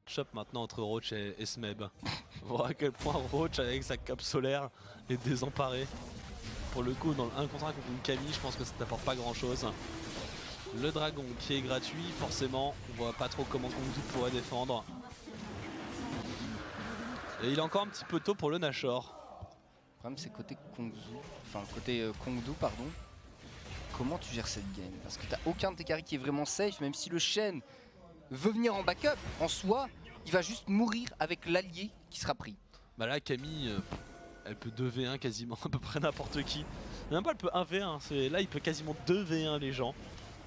Chop maintenant entre Roach et Smeb. Voir à quel point Roach avec sa cape solaire est désemparé. Pour le coup dans le 1 contre 1 contre une Camille, je pense que ça t'apporte pas grand chose. Le dragon qui est gratuit, forcément on voit pas trop comment Kongzu pourrait défendre. Et il est encore un petit peu tôt pour le Nashor. Le problème c'est côté Kongzu, enfin côté Kongdu pardon. Comment tu gères cette game? Parce que t'as aucun de tes carries qui est vraiment safe, même si le Shen veut venir en backup, en soi, il va juste mourir avec l'allié qui sera pris. Bah là Camille, elle peut 2v1 quasiment à peu près n'importe qui. Même pas elle peut 1v1, là il peut quasiment 2v1 les gens.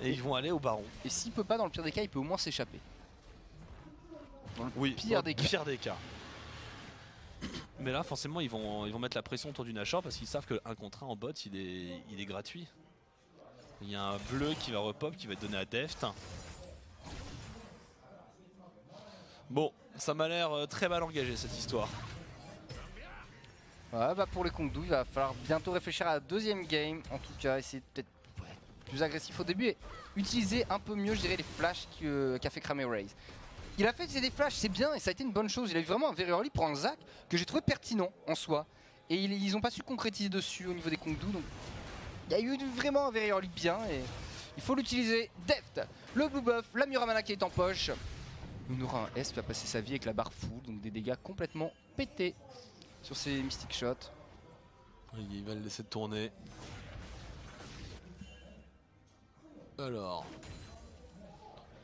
Et ils vont aller au baron. Et s'il peut pas dans le pire des cas, il peut au moins s'échapper. Dans le pire des cas. Mais là forcément ils vont mettre la pression autour du Nashor parce qu'ils savent que 1 contre 1 en bot il est gratuit. Il y a un bleu qui va repop, qui va être donné à Deft. Bon, ça m'a l'air très mal engagé cette histoire. Ouais, bah pour les Kongdu, il va falloir bientôt réfléchir à la deuxième game. En tout cas, essayer peut-être plus agressif au début et utiliser un peu mieux, je dirais, les flashs qu'a fait cramer Raze. Il a fait des flashs, c'est bien et ça a été une bonne chose. Il a eu vraiment un very early pour un Zac que j'ai trouvé pertinent en soi. Et ils n'ont pas su concrétiser dessus au niveau des Kongdu. Donc il y a eu vraiment un very early bien et il faut l'utiliser. Deft, le blue buff, la Muramana qui est en poche. On aura un S qui va passer sa vie avec la barre full, donc des dégâts complètement pétés sur ses Mystic Shots. Il va le laisser tourner. Alors,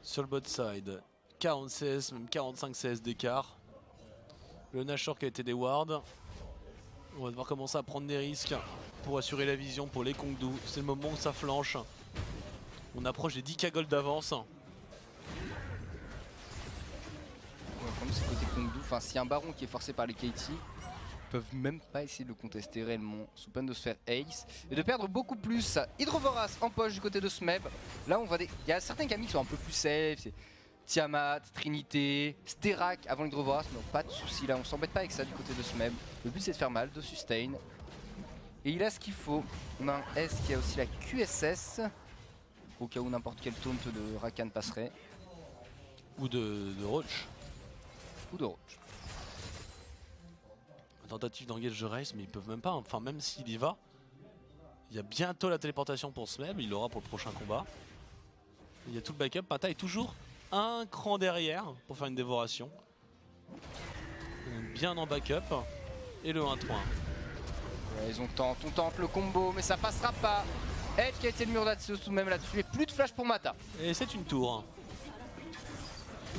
sur le bot side, 40 CS, même 45 CS d'écart. Le Nashor qui a été des wards. On va devoir commencer à prendre des risques pour assurer la vision pour les Kongdu. C'est le moment où ça flanche. On approche des 10k gold d'avance. Comme c'est côté Kongdu, enfin s'il y a un baron qui est forcé par les KT, ils peuvent même pas essayer de le contester réellement, sous peine de se faire ace et de perdre beaucoup plus. Hydrovoras en poche du côté de Smeb. Là on voit il y a certains Camille qui sont un peu plus safe, c'est Tiamat, Trinité, Sterak avant l'Hydrovoras, mais pas de soucis là, on s'embête pas avec ça du côté de Smeb. Le but c'est de faire mal, de sustain. Et il a ce qu'il faut. On a un S qui a aussi la QSS, au cas où n'importe quel taunt de Rakan passerait. Ou de Roach. Ou de Roach. Tentative d'engage de race, mais ils peuvent même pas. Enfin, même s'il y va, il y a bientôt la téléportation pour Smeb, il l'aura pour le prochain combat. Il y a tout le backup. Pata est toujours un cran derrière pour faire une dévoration. Bien en backup. Et le 1-3. Ouais, on tente le combo, mais ça passera pas. Edge qui a été le mur d'Atsios tout de même là-dessus. Et plus de flash pour Mata. Et c'est une tour.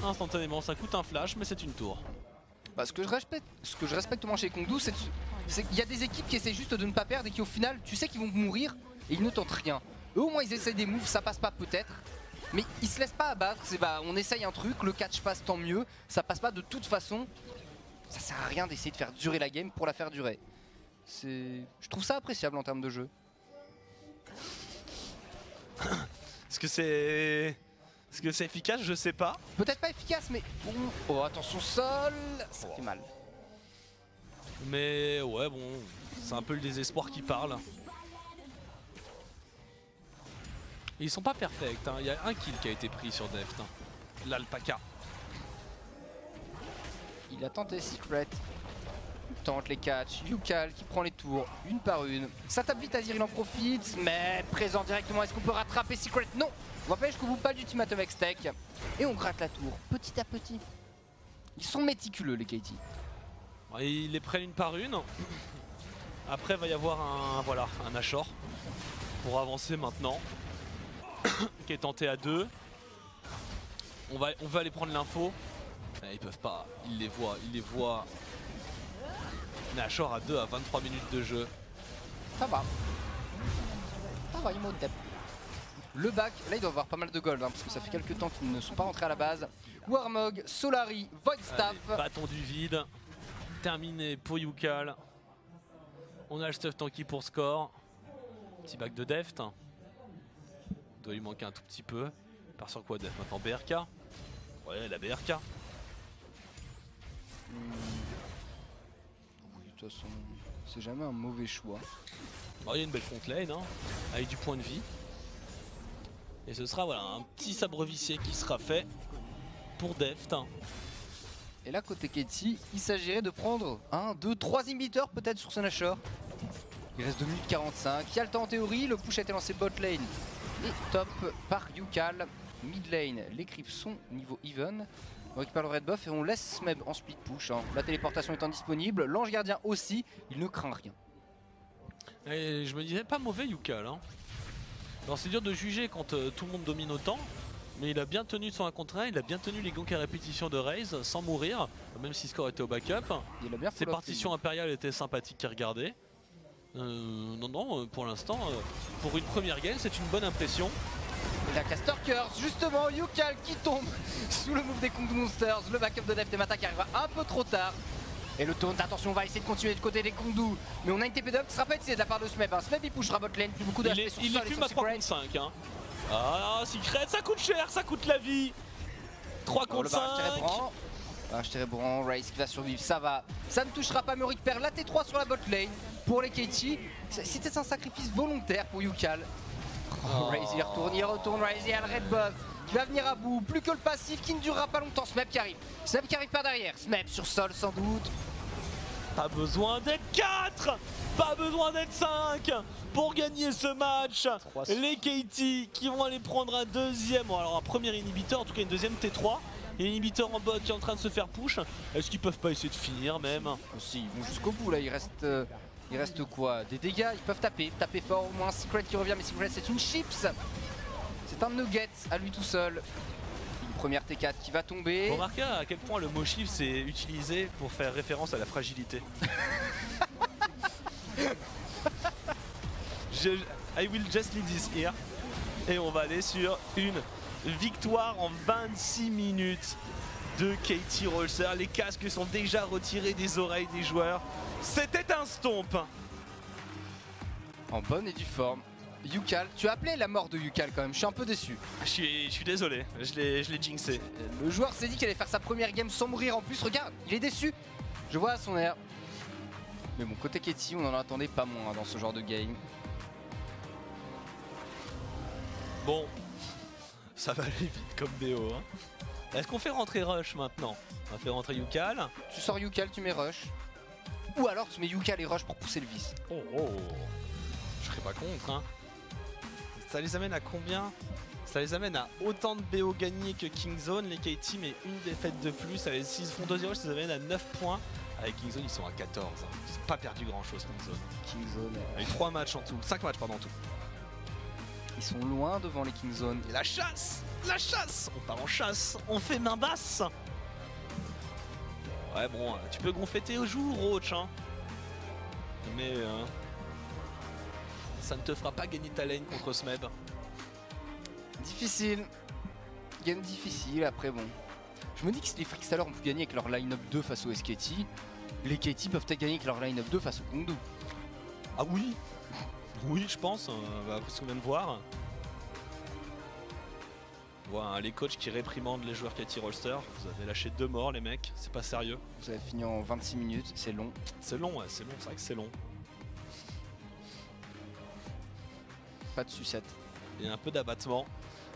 Instantanément, ça coûte un flash, mais c'est une tour. Bah, ce que je respecte moins chez Kongdu, c'est qu'il y a des équipes qui essaient juste de ne pas perdre et qui au final, tu sais qu'ils vont mourir et ils ne tentent rien. Eux au moins ils essayent des moves, ça passe pas peut-être, mais ils se laissent pas abattre. C'est bah on essaye un truc, le catch passe tant mieux, ça passe pas de toute façon. Ça sert à rien d'essayer de faire durer la game pour la faire durer. Je trouve ça appréciable en termes de jeu. Est-ce que c'est efficace? Je sais pas. Peut-être pas efficace, mais bon. Oh, attention, sol, ça fait mal. Mais ouais, bon, c'est un peu le désespoir qui parle. Et ils sont pas perfects, hein. Il y a un kill qui a été pris sur Deft. Hein. L'alpaca. Il a tenté Secret. Il tente les catchs. Yukal qui prend les tours, une par une. Ça tape vite, Azir, il en profite. Mais présent directement, est-ce qu'on peut rattraper Secret? Non. On va pas jusqu'au bout, pas d'ultimatum avec Steak. Et on gratte la tour, petit à petit. Ils sont méticuleux, les KT. Ils les prennent une par une. Après, va y avoir un Nashor pour avancer maintenant. Qui est tenté à 2. On va aller prendre l'info. Ils peuvent pas, ils les voient. Nashor à 2 à 23 minutes de jeu. Ça va. Ça va, il monte. Le back, là il doit avoir pas mal de gold, hein, parce que ça fait quelques temps qu'ils ne sont pas rentrés à la base. Warmog, Solari, Voidstaff. Bâton du vide. Terminé pour Yukal. On a le stuff tanky pour score. Petit back de Deft. Doit lui manquer un tout petit peu. Part sur quoi Deft maintenant? BRK. Ouais, la BRK. Oui, de toute façon, c'est jamais un mauvais choix. Il y a une belle front lane, hein, avec du point de vie. Et ce sera voilà, un petit sabre vicié qui sera fait pour Deft. Et là, côté Katie, il s'agirait de prendre 1, 2, 3 inhibiteurs peut-être sur ce Nashor. Il reste 2 minutes 45. Il y a le temps en théorie. Le push a été lancé bot lane et top par Yukal. Mid lane, les creeps sont niveau even. On récupère le red buff et on laisse Smeb en split push. La téléportation étant disponible. L'ange gardien aussi. Il ne craint rien. Et je me disais pas mauvais Yukal. Hein. Alors c'est dur de juger quand tout le monde domine autant. Mais il a bien tenu son 1 contre 1, il a bien tenu les ganks à répétition de Raze sans mourir, même si le score était au backup. Il a bien ses partitions impériales étaient sympathiques à regarder. Non, pour l'instant, pour une première game, c'est une bonne impression. Et la Caster Curse, justement, Yukal qui tombe sous le move des Kong Monsters. Le backup de Deft et Mata qui arrive un peu trop tard. Et le taunt, attention, on va essayer de continuer du côté des Kongdu. Mais on a une TP d'up qui sera pas utilisée de la part de Smeb. Smeb il pushera bot lane, plus beaucoup de HP sur il sol les et fume sur à 3 Secret. contre 5. Hein. Ah, Secret, ça coûte cher, ça coûte la vie. 3 contre 5. Barrage Térébrant, Raze qui va survivre, ça va. Ça ne touchera pas, mais on récupère la T3 sur la bot lane pour les Katie. C'était un sacrifice volontaire pour Yukal. Raze il retourne, Raze il a le red buff qui va venir à bout. Plus que le passif qui ne durera pas longtemps. Smeb qui arrive par derrière. Smeb sur sol sans doute. Pas besoin d'être 4, pas besoin d'être 5 pour gagner ce match. Les Katie qui vont aller prendre un deuxième, bon, alors un premier inhibiteur, en tout cas une deuxième T3. Et l'inhibiteur en bot qui est en train de se faire push. Est-ce qu'ils peuvent pas essayer de finir même? Si, ils vont jusqu'au bout là, il reste quoi? Des dégâts, ils peuvent taper fort, au moins Secret qui revient, mais Secret c'est une chips. C'est un nugget à lui tout seul. Une première T4 qui va tomber. Vous remarquez à quel point le mot chips c'est utilisé pour faire référence à la fragilité. I will just leave this here. Et on va aller sur une victoire en 26 minutes de Katie Rolster. Les casques sont déjà retirés des oreilles des joueurs. C'était un stomp. En bonne et due forme. Yukal, tu as appelé la mort de Yukal quand même, je suis un peu déçu. Je suis désolé, je l'ai jinxé. Le joueur s'est dit qu'il allait faire sa première game sans mourir en plus, regarde, il est déçu. Je vois à son air. Mais bon, côté Katie, on en attendait pas moins dans ce genre de game. Bon, ça va aller vite comme BO. Hein. Est-ce qu'on fait rentrer Rush maintenant? On va faire rentrer Yukal. Tu sors Yukal, tu mets Rush. Ou alors tu mets Yukal et Rush pour pousser le vice. Oh, je serais pas contre. Hein. Ça les amène à combien? Ça les amène à autant de BO gagnés que Kingzone, les Katie, mais une défaite de plus. S'ils font 2-0, ça les amène à 9 points. Avec Kingzone, ils sont à 14. Hein. Ils n'ont pas perdu grand chose, Kingzone. Avec 3 matchs en tout, 5 matchs pardon en tout. Ils sont loin devant les Kingzone. Et la chasse! On part en chasse, on fait main basse. Ouais bon, tu peux gonfler tes joues, Roach. Hein. Mais ça ne te fera pas gagner ta lane contre Smeb. Difficile. Game difficile, après bon. Je me dis que si les Freaks tout à l'heure ont pu gagner avec leur line-up 2 face au SKT, les Katie peuvent peut-être gagner avec leur line-up 2 face au Kongdu. Ah oui? Oui, je pense, après ce qu'on vient de voir. Voilà, les coachs qui réprimandent les joueurs Katie Rolster. Vous avez lâché 2 morts les mecs, c'est pas sérieux. Vous avez fini en 26 minutes, c'est long. C'est long, ouais, c'est vrai que c'est long. Pas de sucette. Il y a un peu d'abattement.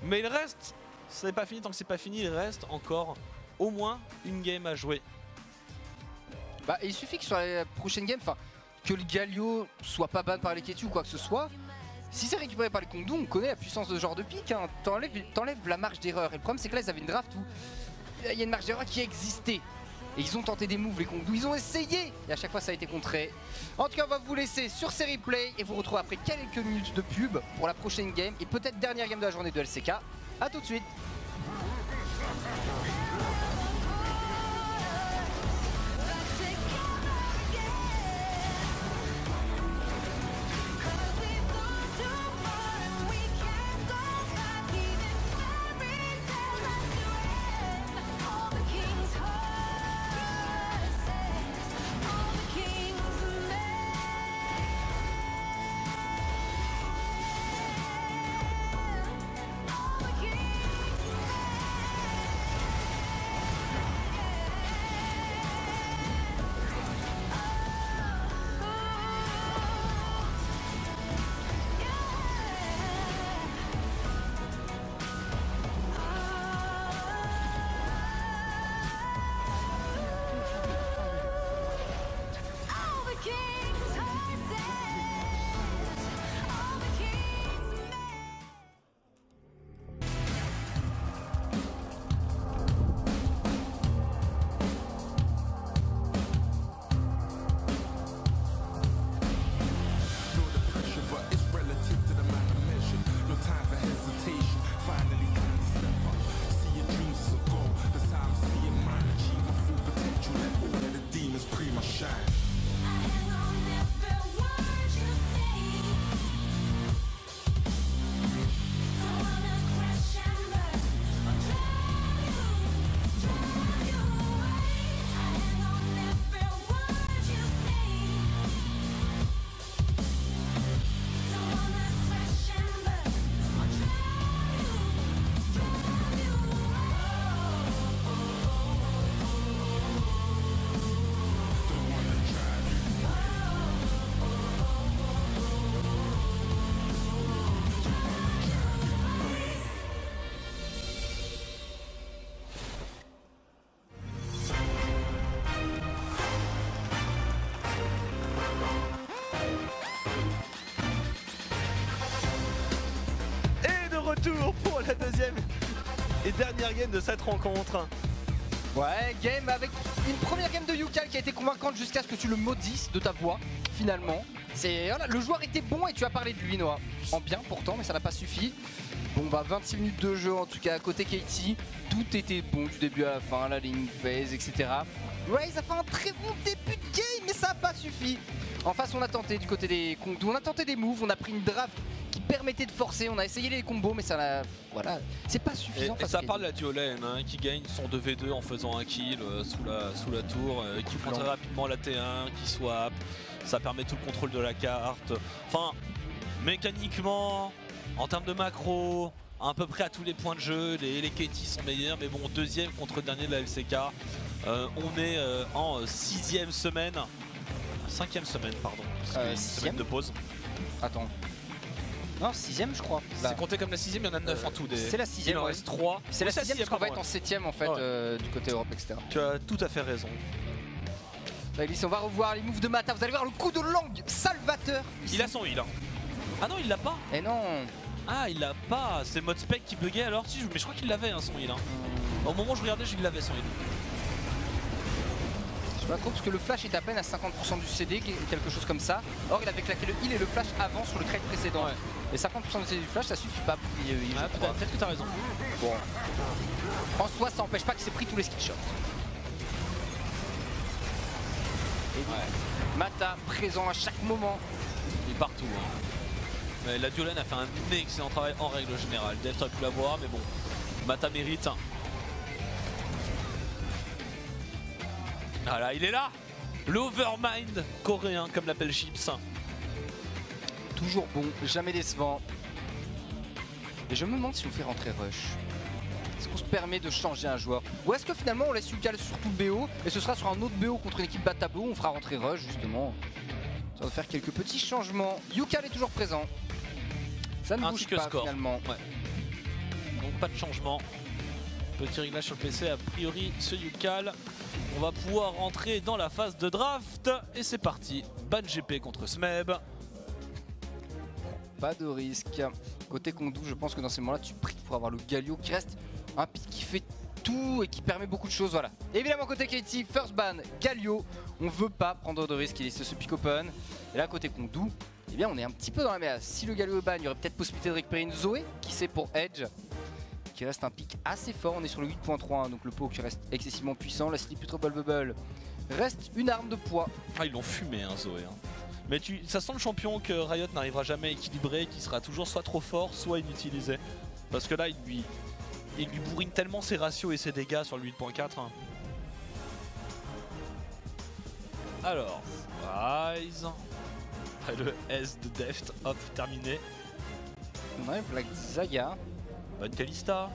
Mais il reste, ce n'est pas fini, tant que c'est pas fini, il reste encore au moins une game à jouer. Bah il suffit que sur la prochaine game, que le Galio soit pas ban par les Katie ou quoi que ce soit. Si c'est récupéré par les Kongdu, on connaît la puissance de ce genre de pick, hein. T'enlèves la marge d'erreur. Et le problème c'est que là ils avaient une draft où il y a une marge d'erreur qui existait. Et ils ont tenté des moves les Kongdu, ils ont essayé. Et à chaque fois ça a été contré. En tout cas on va vous laisser sur ces replays et vous retrouver après quelques minutes de pub pour la prochaine game. Et peut-être dernière game de la journée de LCK. A tout de suite. retour pour la deuxième et dernière game de cette rencontre. Ouais, game avec une première game de Yukal qui a été convaincante jusqu'à ce que tu le maudisses de ta voix, finalement. Voilà, le joueur était bon et tu as parlé de lui, Noah. En bien pourtant, mais ça n'a pas suffi. Bon bah 26 minutes de jeu en tout cas à côté Katie. Tout était bon du début à la fin, la ligne phase, etc. Raze a fait un très bon début de game, mais ça n'a pas suffi. En face, on a tenté du côté des Kongdou, on a tenté des moves, on a pris une draft qui permettait de forcer, on a essayé les combos, mais ça n'a... Voilà, c'est pas suffisant. Et ça parle de la duo lane hein, qui gagne son 2v2 en faisant un kill sous la tour, qui prend très rapidement la T1, qui swap, ça permet tout le contrôle de la carte. Enfin, mécaniquement, en termes de macro, à peu près à tous les points de jeu, les KT sont meilleurs, mais bon, deuxième contre dernier de la LCK. On est en 6ème semaine, 5ème semaine, pardon, parce qu'il y a une semaine de pause. Attends. Non, 6ème je crois. C'est compté comme la 6ème, il y en a 9 en tout. C'est la 6ème. Il en reste 3. C'est la 6ème parce qu'on va être en 7ème en fait du côté Europe, etc. Tu as tout à fait raison. On va revoir les moves de Mata, vous allez voir le coup de langue salvateur ici. Il a son heal. Ah non, il l'a pas. Et non. Ah, il l'a pas. C'est mode spec qui buguait alors. Si, mais je crois qu'il l'avait son heal. Au moment où je regardais, je l'avais son heal. Je sais pas trop parce que le flash est à peine à 50% du CD, quelque chose comme ça. Or, il avait claqué le heal et le flash avant sur le trade précédent. Ouais. Et 50% du CD du flash, ça suffit pas pour qu'il peut-être que t'as raison. Bon. En soi, ça empêche pas qu'il s'est pris tous les skill shots. Et Mata présent à chaque moment. Il est partout. Mais la duo lane a fait un excellent travail en règle générale. Deft aurait pu l'avoir, mais bon, Mata mérite. Voilà, il est là. L'overmind coréen, comme l'appelle Chips. Toujours bon, jamais décevant. Et je me demande si on fait rentrer Rush. Est-ce qu'on se permet de changer un joueur? Ou est-ce que finalement on laisse Yukal sur tout le BO et ce sera sur un autre BO contre une équipe bas tableau, on fera rentrer Rush justement. Ça va faire quelques petits changements. Yukal est toujours présent. Ça ne bouge pas finalement. Ouais. Donc pas de changement. Petit réglage sur le PC, a priori ce Yukal. On va pouvoir rentrer dans la phase de draft. Et c'est parti. Ban GP contre Smeb. Pas de risque. Côté Kongdou, je pense que dans ces moments-là, tu pries pour avoir le Galio qui reste un pick qui fait tout et qui permet beaucoup de choses. Voilà. Évidemment, côté Katie, first ban, Galio. On veut pas prendre de risque, il laisse ce pick open. Et là, côté Kongdou, eh bien, on est un petit peu dans la merde. Si le Galio est ban, il y aurait peut-être possibilité de récupérer une Zoé, qui sait pour Edge, qui reste un pick assez fort. On est sur le 8.3, donc le poke reste excessivement puissant. La Slippery Trouble Bubble reste une arme de poids. Ah, ils l'ont fumé, hein, Zoé. Mais ça sent le champion que Riot n'arrivera jamais à équilibrer, qui sera toujours soit trop fort, soit inutilisé. Parce que là, il lui bourrine tellement ses ratios et ses dégâts sur le 8.4. Alors, Rise. Le S de Deft, hop, terminé. Ouais, Black Zaga. Ban Kalista.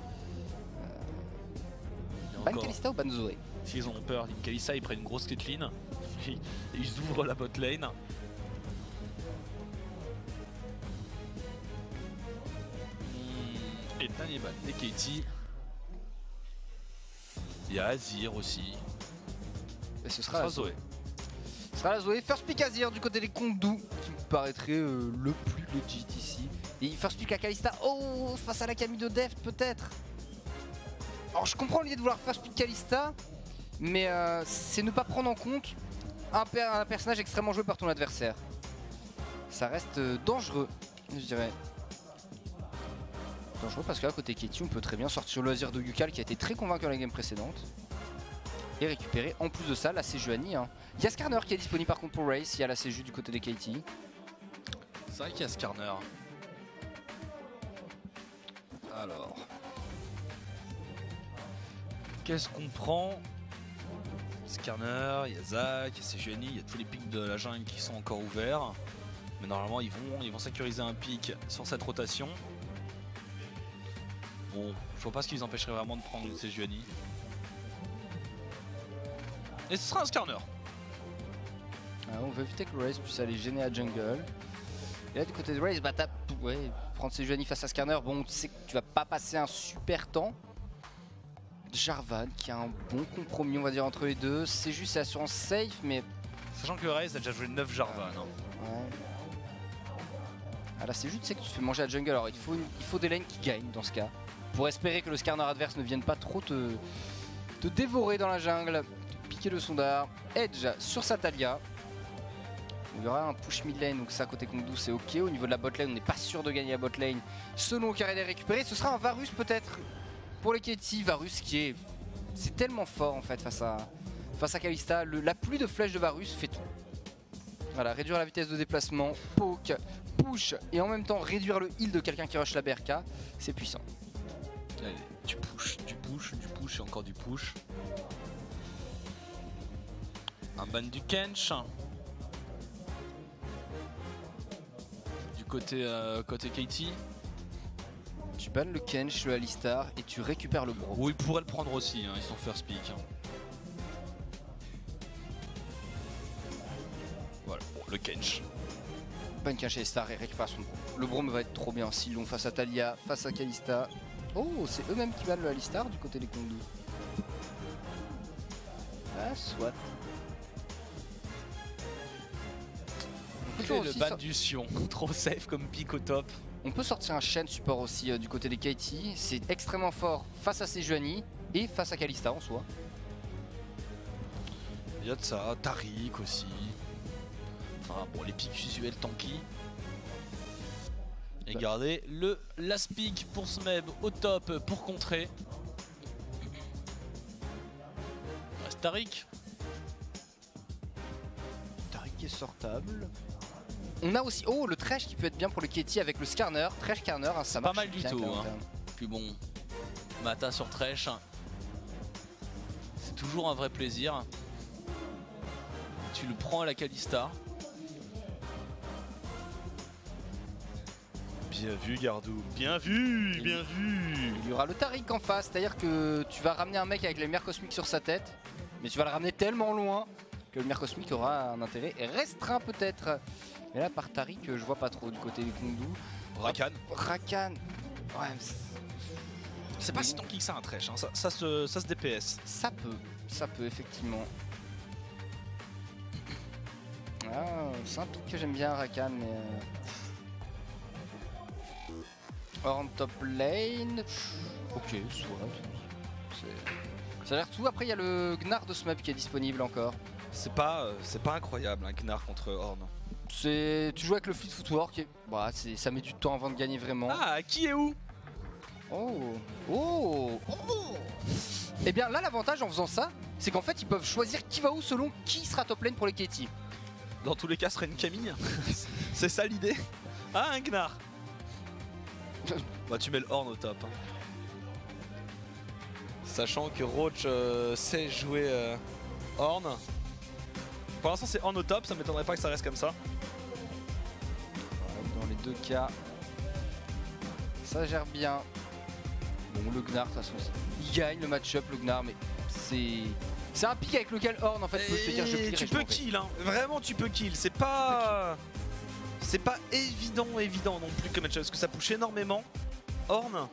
Ban Kalista ou Ban Zoé? S'ils ont peur, Kalista, ils prennent une grosse Caitlyn. Et ils ouvrent la bot lane. Et dernier ban des Katie. Il y a Azir aussi. Et ce sera la Zoé. Ce sera la Zoé. First pick Azir du côté des Kongdou, qui me paraîtrait le plus legit ici. Et first pick à Kalista. Oh, face à la Camille de Deft peut-être. Alors je comprends l'idée de vouloir first pick Kalista, mais c'est ne pas prendre en compte un personnage extrêmement joué par ton adversaire. Ça reste dangereux, je dirais. Dangereux parce qu'à côté Katie, on peut très bien sortir le Azir de Yukal qui a été très convaincant dans la game précédente. Et récupérer en plus de ça la Sejuani. Il y a Skarner qui est disponible par contre pour Race, il y a la Seju du côté des Katie. C'est vrai qu'il y a Skarner. Alors. Qu'est-ce qu'on prend? Skarner, il y a Zac, il y a Sejuani, il y a tous les pics de la jungle qui sont encore ouverts. Mais normalement ils vont sécuriser un pic sur cette rotation. Bon, je vois pas ce qui les empêcherait vraiment de prendre une Sejuani. Et ce sera un Skarner. On veut éviter que Raze puisse aller gêner à jungle. Et là du côté de Raze, bah prendre Sejuani face à Skarner, bon tu sais que tu vas pas passer un super temps. Jarvan qui a un bon compromis on va dire entre les deux. C'est juste assurance safe mais... Sachant que Raze a déjà joué 9 Jarvan. Ouais. Ah là c'est juste c'est que tu te fais manger à jungle, alors il faut des lanes qui gagnent dans ce cas. Pour espérer que le Skarner adverse ne vienne pas trop te dévorer dans la jungle, te piquer le sondard. Edge sur sa Taliyah. Il y aura un push mid lane, donc ça côté Kongdu c'est ok. Au niveau de la bot lane, on n'est pas sûr de gagner la bot lane selon Kared est récupéré. Ce sera un Varus peut-être pour les Katie. Varus qui est... C'est tellement fort en fait face à Kalista. La pluie de flèches de Varus fait tout. Voilà, réduire la vitesse de déplacement, poke, push et en même temps réduire le heal de quelqu'un qui rush la BRK, c'est puissant. Allez, tu push, du push, du push et encore du push. Un ban du Kench. Du côté Katie. Tu bannes le Kench, le Alistar et tu récupères le Bro. Oui, il pourrait le prendre aussi, hein, ils sont first pick. Hein. Voilà, le Kench. Ban Kench et Alistar et récupère son Bro. Le Bro me va être trop bien si long face à Taliyah, face à Kalista. Oh, c'est eux-mêmes qui bannent le Alistar du côté des Kongdu. Ah, soit. Le ban du Sion, trop safe comme pick au top. On peut sortir un Shen support aussi du côté des Katie. C'est extrêmement fort face à Sejuani et face à Kalista en soi. Il y a de ça, Taric aussi. Enfin bon, les picks usuels tanky. Et regardez le last pick pour Smeb au top pour contrer. Il reste Taric. Taric qui est sortable. On a aussi le Thresh qui peut être bien pour le Katie avec le Skarner. Thresh Skarner, hein, ça marche pas mal du bien tout. hein. Puis bon, Mata sur Thresh, c'est toujours un vrai plaisir. Tu le prends à la Kalista. Bien vu Gardou, bien vu, bien vu. Il y aura le Taric en face, c'est-à-dire que tu vas ramener un mec avec les lumières cosmiques sur sa tête, mais tu vas le ramener tellement loin que le lumière cosmique aura un intérêt restreint peut-être. Mais là par Taric, je vois pas trop du côté du Kongdu. Rakan. Rakan. Ouais, c'est pas si tanky que ça un Thresh, hein. ça se DPS. Ça peut effectivement. Ah, c'est un pick que j'aime bien Rakan, mais... Horn top lane. Ok, soit. Ça a l'air tout. Après, il y a le Gnar de Smeb qui est disponible encore. C'est pas incroyable un Gnar contre Horn. Tu joues avec le Fleet Footwork et bah, ça met du temps avant de gagner vraiment. Ah, qui est où? Oh. Et bien là, l'avantage en faisant ça, c'est qu'en fait, ils peuvent choisir qui va où selon qui sera top lane pour les Katie. Dans tous les cas, ce serait une Camille. C'est ça l'idée. Ah, un Gnar. Bah, tu mets le Horn au top. Hein. Sachant que Roach sait jouer Horn. Pour l'instant, c'est Horn au top, ça m'étonnerait pas que ça reste comme ça. Dans les deux cas, ça gère bien. Bon, le Gnar, de toute façon, il gagne le match-up, le Gnar, mais c'est un pick avec lequel Horn en fait peut te dire je clear. Tu peux kill, hein. Vraiment tu peux kill. C'est pas évident non plus comme match-up parce que ça push énormément. Horn,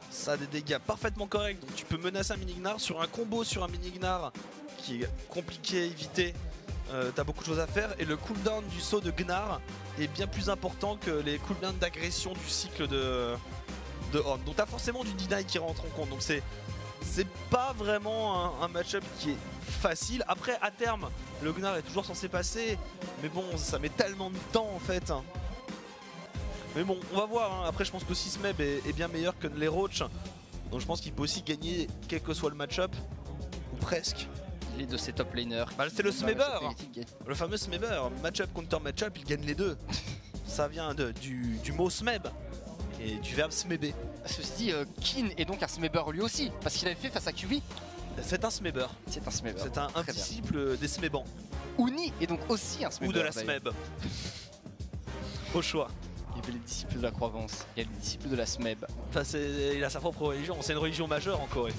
ça a des dégâts parfaitement corrects, donc tu peux menacer un mini-Gnar sur un combo sur un mini-Gnar qui est compliqué à éviter. T'as beaucoup de choses à faire et le cooldown du saut de Gnar est bien plus important que les cooldowns d'agression du cycle de Horn. Donc t'as forcément du deny qui rentre en compte. Donc c'est pas vraiment un match-up qui est facile. Après à terme le Gnar est toujours censé passer, mais bon ça met tellement de temps en fait. Mais bon on va voir hein. Après je pense que Smeb est bien meilleur que les Roach. Donc je pense qu'il peut aussi gagner quel que soit le match-up. Ou presque. Les de ces top laners. Bah, c'est le Smeber, le fameux Smeber, match-up contre match-up, il gagne les deux. Ça vient du mot Smeb et du verbe Smebé. Ceci dit, Kin est donc un Smeber lui aussi, parce qu'il avait fait face à QV. C'est un Smeber. C'est un Smeber. C'est un disciple des Smebans. Uni est donc aussi un Smeber. Ou de la Smeb. Au choix. Il y avait les disciples de la Croix-Vence, il y a les disciples de la Smeb. Enfin, il a sa propre religion, c'est une religion majeure en Corée.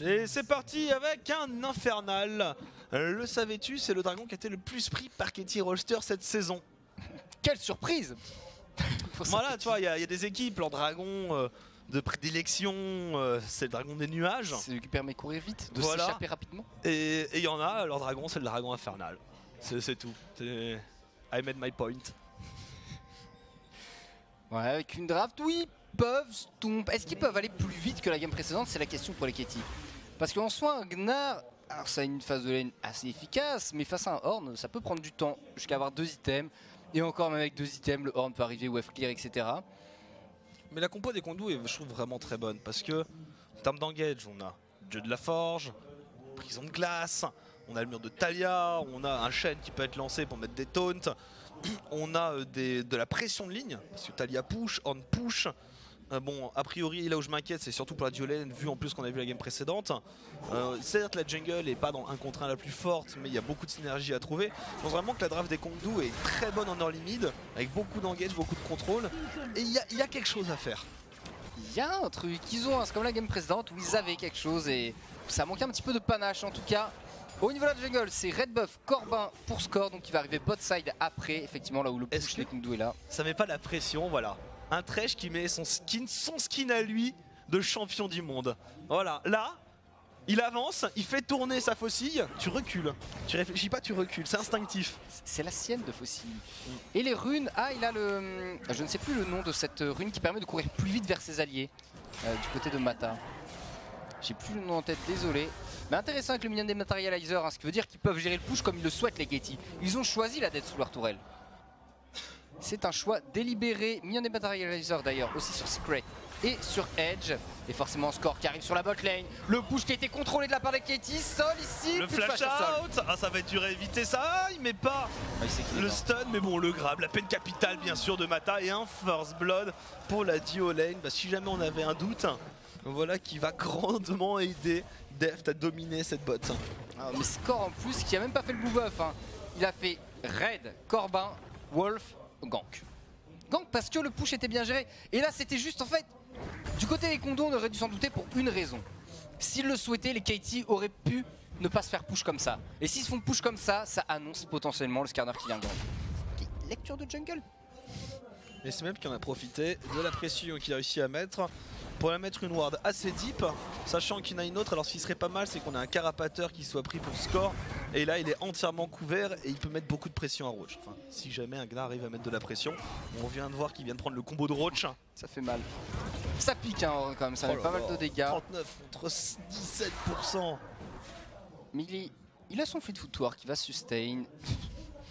Et c'est parti avec un infernal. Le savais-tu, c'est le dragon qui a été le plus pris par Katie Rolster cette saison. Quelle surprise! Voilà, tu vois, il y a des équipes, leur dragon de prédilection, c'est le dragon des nuages. C'est lui qui permet de courir vite, de Voilà. s'échapper rapidement. Et il y en a, leur dragon, c'est le dragon infernal. C'est tout. I made my point. Ouais, avec une draft, oui, ils peuvent stomp. Est-ce qu'ils peuvent aller plus vite que la game précédente? C'est la question pour les Katie. Parce qu'en soi, un Gnar, alors ça a une phase de lane assez efficace, mais face à un Horn, ça peut prendre du temps, jusqu'à avoir 2 items. Et encore, même avec 2 items, le Horn peut arriver, wave clear, etc. Mais la compo des Kondou est, je trouve, vraiment très bonne. Parce que, en termes d'engage, on a Dieu de la Forge, Prison de Glace, on a le mur de Talia, on a un chêne qui peut être lancé pour mettre des taunts. On a de la pression de ligne, parce que Talia push, Horn push. Bon, a priori, là où je m'inquiète, c'est surtout pour la duolane, vu en plus qu'on a vu la game précédente. Certes, la jungle n'est pas dans 1 contre 1 la plus forte, mais il y a beaucoup de synergie à trouver. Je pense vraiment que la draft des Kongdu est très bonne en early mid, avec beaucoup d'engage, beaucoup de contrôle. Et il y a quelque chose à faire. Il y a un truc, ils ont, c'est comme la game précédente où ils avaient quelque chose et ça manquait un petit peu de panache en tout cas. Au niveau de la jungle, c'est Red Buff, Corbin pour score, donc il va arriver bot side après, effectivement là où le push des Kongdu est là. Ça met pas la pression, voilà. Un Thresh qui met son skin à lui de champion du monde. Voilà, là, il avance, il fait tourner sa faucille, tu recules. Tu réfléchis pas, tu recules, c'est instinctif. C'est la sienne de Faucille. Et les runes, il a le... Je ne sais plus le nom de cette rune qui permet de courir plus vite vers ses alliés, du côté de Mata. J'ai plus le nom en tête, désolé. Mais intéressant avec le minion dématérializer, ce qui veut dire qu'ils peuvent gérer le push comme ils le souhaitent les Katie. Ils ont choisi la dead sous leur tourelle. C'est un choix délibéré, minion dématérializer d'ailleurs, aussi sur Secret et sur Edge. Et forcément score qui arrive sur la bot lane. Le push qui a été contrôlé de la part de Katie, Sol ici. Le flash out, ça va être dur à éviter ça, il met pas le stun, mais bon, le grab, la peine capitale bien sûr de Mata et un first blood pour la Dio lane. Bah, si jamais on avait un doute, voilà qui va grandement aider Deft à dominer cette bot. Ah, mais score en plus qui a même pas fait le blue buff. Il a fait Red, Corbin, Wolf, gank. Gank parce que le push était bien géré. Et là c'était juste en fait, du côté des Kondou on aurait dû s'en douter pour une raison. S'ils le souhaitaient, les Katie auraient pu ne pas se faire push comme ça. Et s'ils se font push comme ça, ça annonce potentiellement le Skarner qui vient gank. Lecture de jungle. Et c'est même qui en a profité de la pression qu'il a réussi à mettre pour la mettre une ward assez deep, sachant qu'il y en a une autre. Alors ce qui serait pas mal, c'est qu'on a un carapateur qui soit pris pour score, et là il est entièrement couvert et il peut mettre beaucoup de pression à Roach. Enfin, si jamais un Gnar arrive à mettre de la pression, on vient de voir qu'il vient de prendre le combo de Roach. Ça fait mal. Ça pique quand même, ça met pas mal de dégâts. 39 contre 17%. Mais il a son fleet footwork qui va sustain.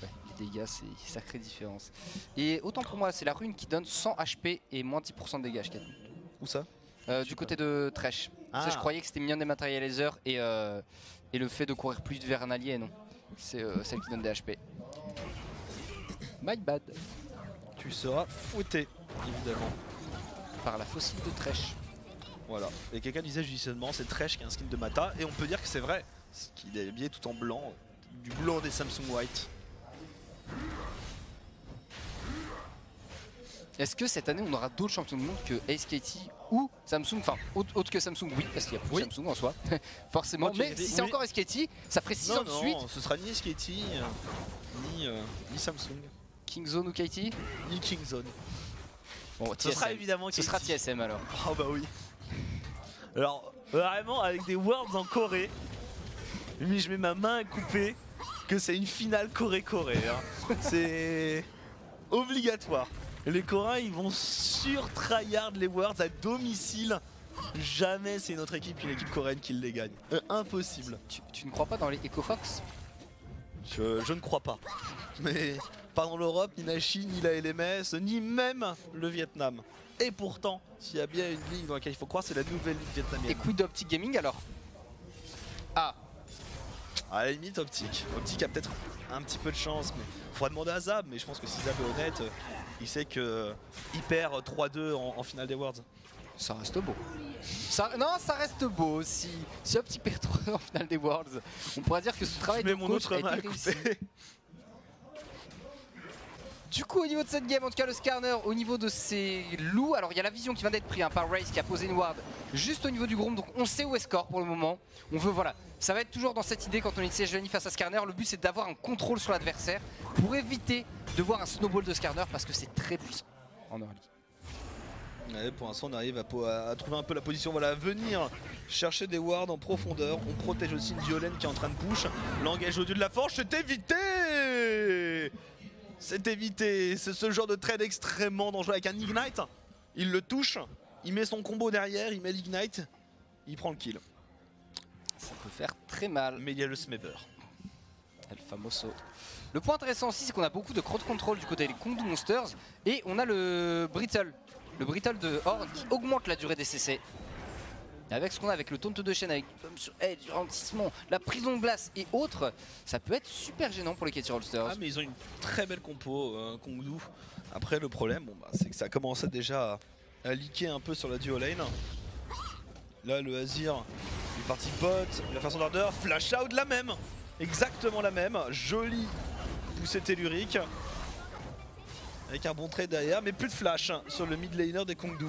Ouais, les dégâts, c'est une sacrée différence. Et autant pour moi, c'est la rune qui donne 100 HP et moins 10% de dégâts. Où ça? Du côté de Thresh. Ah. Je croyais que c'était minion dématérializer et le fait de courir plus vite vers un allié, non. C'est celle qui donne des HP. My bad. Tu seras fouetté, évidemment. Par la fossile de Thresh. Voilà. Et quelqu'un disait justement, c'est Thresh qui a un skin de Mata, et on peut dire que c'est vrai. Qu'il est habillé tout en blanc, du blanc des Samsung White. Est-ce que cette année on aura d'autres champions du monde que Ace Katie ou Samsung? Enfin, autre que Samsung, oui, parce qu'il y a plus Samsung en soi, forcément. Okay, mais si c'est encore Ace Katie, ça ferait 6 ans de suite. Non, ce sera ni Katie, ni Samsung. Kingzone ou Katie? Ni Kingzone. Bon, ce sera évidemment ce sera TSM alors. Oh bah oui. Alors, vraiment, avec des words en Corée, mais je mets ma main à couper que c'est une finale Corée-Corée. Hein. C'est obligatoire. Les Coréens, ils vont sur-tryhard les Worlds à domicile. Jamais c'est notre équipe, une équipe coréenne qui les gagne. Impossible. Tu ne crois pas dans les EcoFox? Je ne crois pas. Mais pas dans l'Europe, ni la Chine, ni la LMS, ni même le Vietnam. Et pourtant, s'il y a bien une ligue dans laquelle il faut croire, c'est la nouvelle ligue vietnamienne. Et quid d'Optic Gaming alors? Ah, à la limite, Optic. Optic a peut-être un petit peu de chance, mais faudra demander à Zab. Mais je pense que si Zab est honnête, il sait qu'il perd 3-2 en finale des Worlds. Ça reste beau. Non, ça reste beau aussi. Si Optic perd 3 en finale des Worlds, on pourrait dire que ce travail de coach a été réussi. Du coup au niveau de cette game, en tout cas le Skarner au niveau de ses loups, alors il y a la vision qui vient d'être prise par Raze qui a posé une ward juste au niveau du Grom, donc on sait où est Score pour le moment. On veut, voilà, ça va être toujours dans cette idée quand on est Sejuani face à Skarner, le but c'est d'avoir un contrôle sur l'adversaire pour éviter de voir un snowball de Skarner parce que c'est très puissant en early. Ouais, pour l'instant on arrive à trouver un peu la position, voilà, à venir chercher des wards en profondeur. On protège aussi une Diolène qui est en train de push. L'engage au dieu de la forge, c'est évité. C'est évité, c'est ce genre de trade extrêmement dangereux avec un Ignite. Il le touche, il met son combo derrière, il met l'Ignite, il prend le kill. Ça peut faire très mal. Mais il y a le Smever. El famoso. Le point intéressant aussi, c'est qu'on a beaucoup de crowd control du côté des Kongdu Monsters et on a le Brittle. Le Brittle de Horn qui augmente la durée des CC. Et avec ce qu'on a avec le taunt de chaîne, avec le sur edge, le ralentissement, la prison de glace et autres, ça peut être super gênant pour les KT Rolsters. Ah mais ils ont une très belle compo, Kongdu. Après le problème, bon, bah, c'est que ça commençait déjà à leaker un peu sur la duo lane. Là le Azir est parti bot, la façon d'ardeur, flash out la même. Exactement la même, jolie poussée tellurique. Avec un bon trade derrière, mais plus de flash sur le mid laner des Kongdu.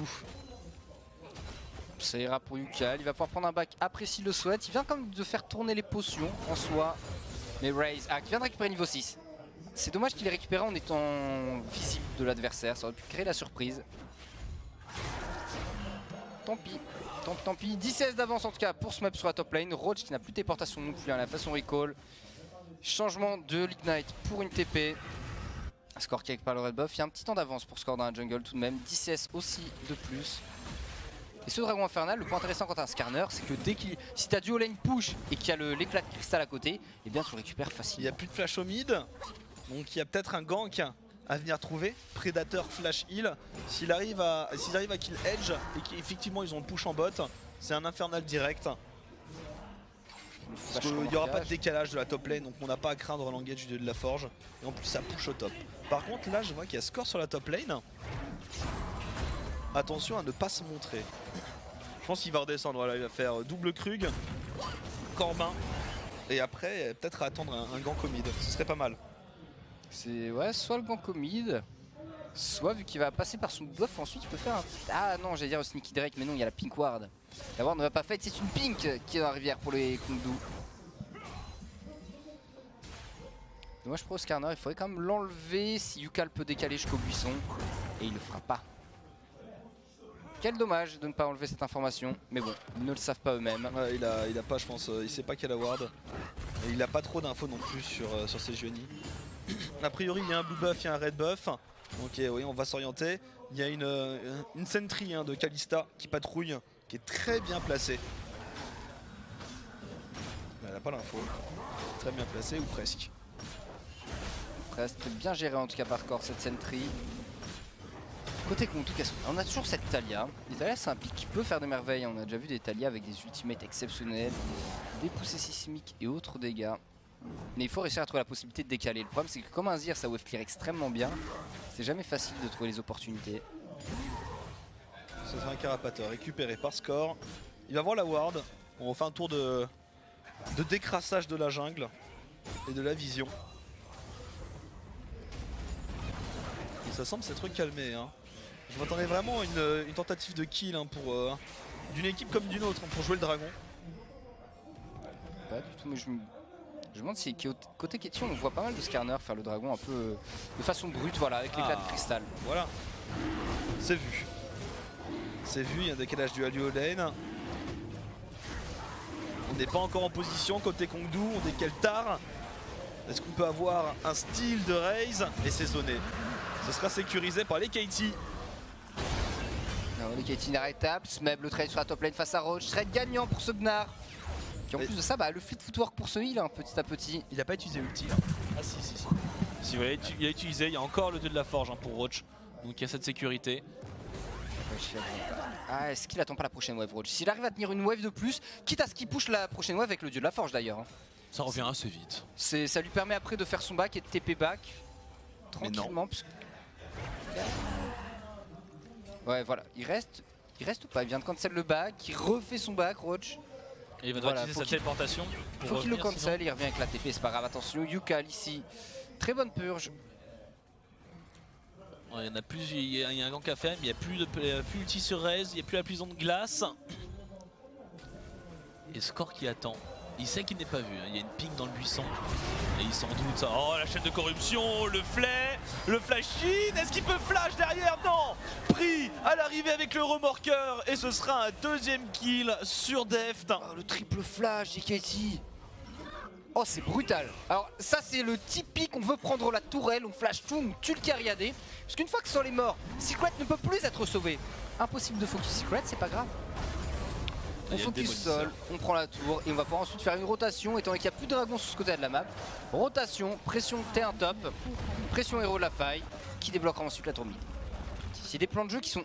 Ça ira pour Yukal, il va pouvoir prendre un back après s'il le souhaite. Il vient quand même de faire tourner les potions en soi. Mais Raze, qui vient de récupérer niveau 6. C'est dommage qu'il ait récupéré en étant visible de l'adversaire, ça aurait pu créer la surprise. Tant pis, tant pis. 10-16 d'avance en tout cas pour ce map sur la top lane. Roach qui n'a plus de téléportation non plus, la façon recall. Changement de l'Ignite pour une TP. Score qui récupère le red buff, il y a un petit temps d'avance pour Score dans la jungle tout de même, 10 CS aussi de plus. Et ce dragon infernal, le point intéressant quand t'as un Skarner, c'est que dès qu'il, si ta duo lane push et qu'il y a l'éclat de cristal à côté, eh bien tu le récupères facilement. Il n'y a plus de flash au mid, donc il y a peut-être un gank à venir trouver. Prédateur flash heal, s'ils arrivent à kill edge et qu'effectivement ils ont le push en bot, c'est un infernal direct. Parce qu'il n'y aura pas de décalage de la top lane, donc on n'a pas à craindre l'engage du dieu de la forge. Et en plus ça push au top. Par contre là je vois qu'il y a Score sur la top lane. Attention à ne pas se montrer. Je pense qu'il va redescendre, voilà, il va faire double Krug, Corbin. Et après peut-être attendre un gank au mid, ce serait pas mal. C'est ouais, soit le gank au mid, soit vu qu'il va passer par son buff ensuite il peut faire un... Ah non j'allais dire le sneaky Drake mais non il y a la pink ward. La ward ne va pas faire, c'est une pink qui est dans la rivière pour les Kongdu. Moi je prends Skarner, il faudrait quand même l'enlever si Yukal peut décaler jusqu'au buisson. Et il le fera pas. Quel dommage de ne pas enlever cette information, mais bon, ils ne le savent pas eux-mêmes. Ouais, il a pas, je pense, il sait pas quelle ward. Et il a pas trop d'infos non plus sur Sejuani. A priori il y a un blue buff, il y a un red buff. Ok oui on va s'orienter. Il y a une sentry de Kalista qui patrouille, qui est très bien placée. Elle n'a pas l'info. Très bien placée ou presque. Reste bien géré en tout cas par corps cette sentry. Côté Kongdu, on a toujours cette Talia. Les Talia c'est un pick qui peut faire des merveilles. On a déjà vu des Talia avec des ultimates exceptionnels, des poussées sismiques et autres dégâts. Mais il faut réussir à trouver la possibilité de décaler. Le problème c'est que comme un Zir ça wave clear extrêmement bien, c'est jamais facile de trouver les opportunités. C'est un carapateur récupéré par Score. Il va voir la ward. On refait un tour de décrassage de la jungle et de la vision. Et ça semble s'être calmé. Hein. Je m'attendais vraiment à une tentative de kill d'une équipe comme d'une autre pour jouer le dragon. Pas du tout, mais je me demande si côté question on voit pas mal de Skarner faire le dragon un peu de façon brute, voilà, avec l'éclat de cristal. Voilà, c'est vu. C'est vu, il y a un décalage du Alio lane. On n'est pas encore en position côté Kongdu, on décale tard. Est-ce qu'on peut avoir un style de Raze et c'est zoné? Ce sera sécurisé par les KT. Les KT inarrêtables, Smeb le trade sur la top lane face à Roach, trade gagnant pour ce Gnar. Qui en plus de ça, le fleet footwork pour ce heal petit à petit. Il n'a pas utilisé ulti. Ah si. Si, ouais, il a utilisé, il y a encore le dieu de la forge pour Roach. Donc il y a cette sécurité. Ah, est-ce qu'il attend pas la prochaine wave Roach? S'il arrive à tenir une wave de plus, quitte à ce qu'il push la prochaine wave avec le dieu de la forge d'ailleurs. Ça revient assez vite. Ça lui permet après de faire son back et de TP back. Tranquillement. Ouais voilà, il reste ou pas? Il vient de cancel le back, il refait son back Roach. Et il va devoir utiliser sa téléportation. Il faut qu'il le cancel, il revient avec la TP, c'est pas grave. Attention, Yukal ici. Très bonne purge. Il y en a plus, il y a un gank à faire, mais il n'y a plus ulti sur Raze, il n'y a plus la prison de glace. Et Score qui attend. Il sait qu'il n'est pas vu, hein. Il y a une ping dans le buisson. Et il s'en doute. Oh, la chaîne de corruption, le flash in. Est-ce qu'il peut flash derrière? Non. Pris à l'arrivée avec le remorqueur. Et ce sera un deuxième kill sur Deft. Oh, le triple flash DKT. Oh, c'est brutal. Alors ça c'est le typique, on veut prendre la tourelle, on flash tout, on tue le carry AD. Parce qu'une fois que Sol est mort, Secret ne peut plus être sauvé. Impossible de focus Secret, c'est pas grave. On focus Sol, on prend la tour et on va pouvoir ensuite faire une rotation étant donné qu'il n'y a plus de dragons sur ce côté de la map. Rotation, pression T1 top, pression héros de la faille qui débloquera ensuite la tour mid. C'est des plans de jeu qui sont...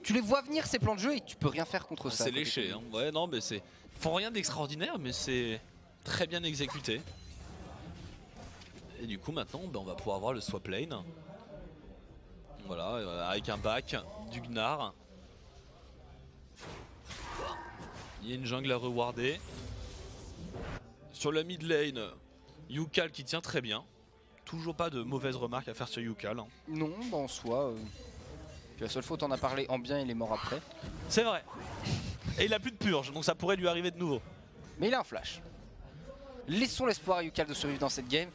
Tu les vois venir ces plans de jeu et tu peux rien faire contre ça. C'est léché, hein. Ouais, non mais c'est... Ils font rien d'extraordinaire mais c'est très bien exécuté. Et du coup maintenant on va pouvoir avoir le swap lane. Voilà, avec un back, du Gnar. Il y a une jungle à rewarder. Sur la mid lane, Yukal qui tient très bien. Toujours pas de mauvaises remarques à faire sur Yukal. Hein. Non, bah en soi. La seule fois où t'en as parlé en bien, il est mort après. C'est vrai. Et il a plus de purge, donc ça pourrait lui arriver de nouveau. Mais il a un flash. Laissons l'espoir à Yukal de survivre dans cette game.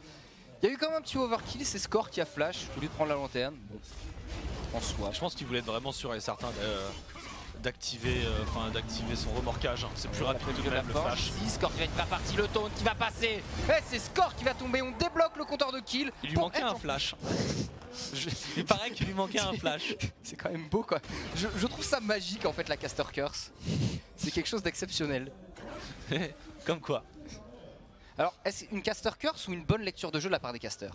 Il y a eu quand même un petit overkill, c'est Score qui a flash au lieu de prendre la lanterne. Bon, en soi. Je pense qu'il voulait être vraiment sûr et certain d'activer son remorquage. C'est plus rapide que même le flash. Si Score qui va être pas parti, le taunt qui va passer. Et c'est Score qui va tomber, on débloque le compteur de kill. Il lui manquait un flash. Il paraît qu'il lui manquait un flash. C'est quand même beau quoi. Je trouve ça magique en fait la caster curse. C'est quelque chose d'exceptionnel. Comme quoi. Alors est-ce une caster curse ou une bonne lecture de jeu de la part des casters?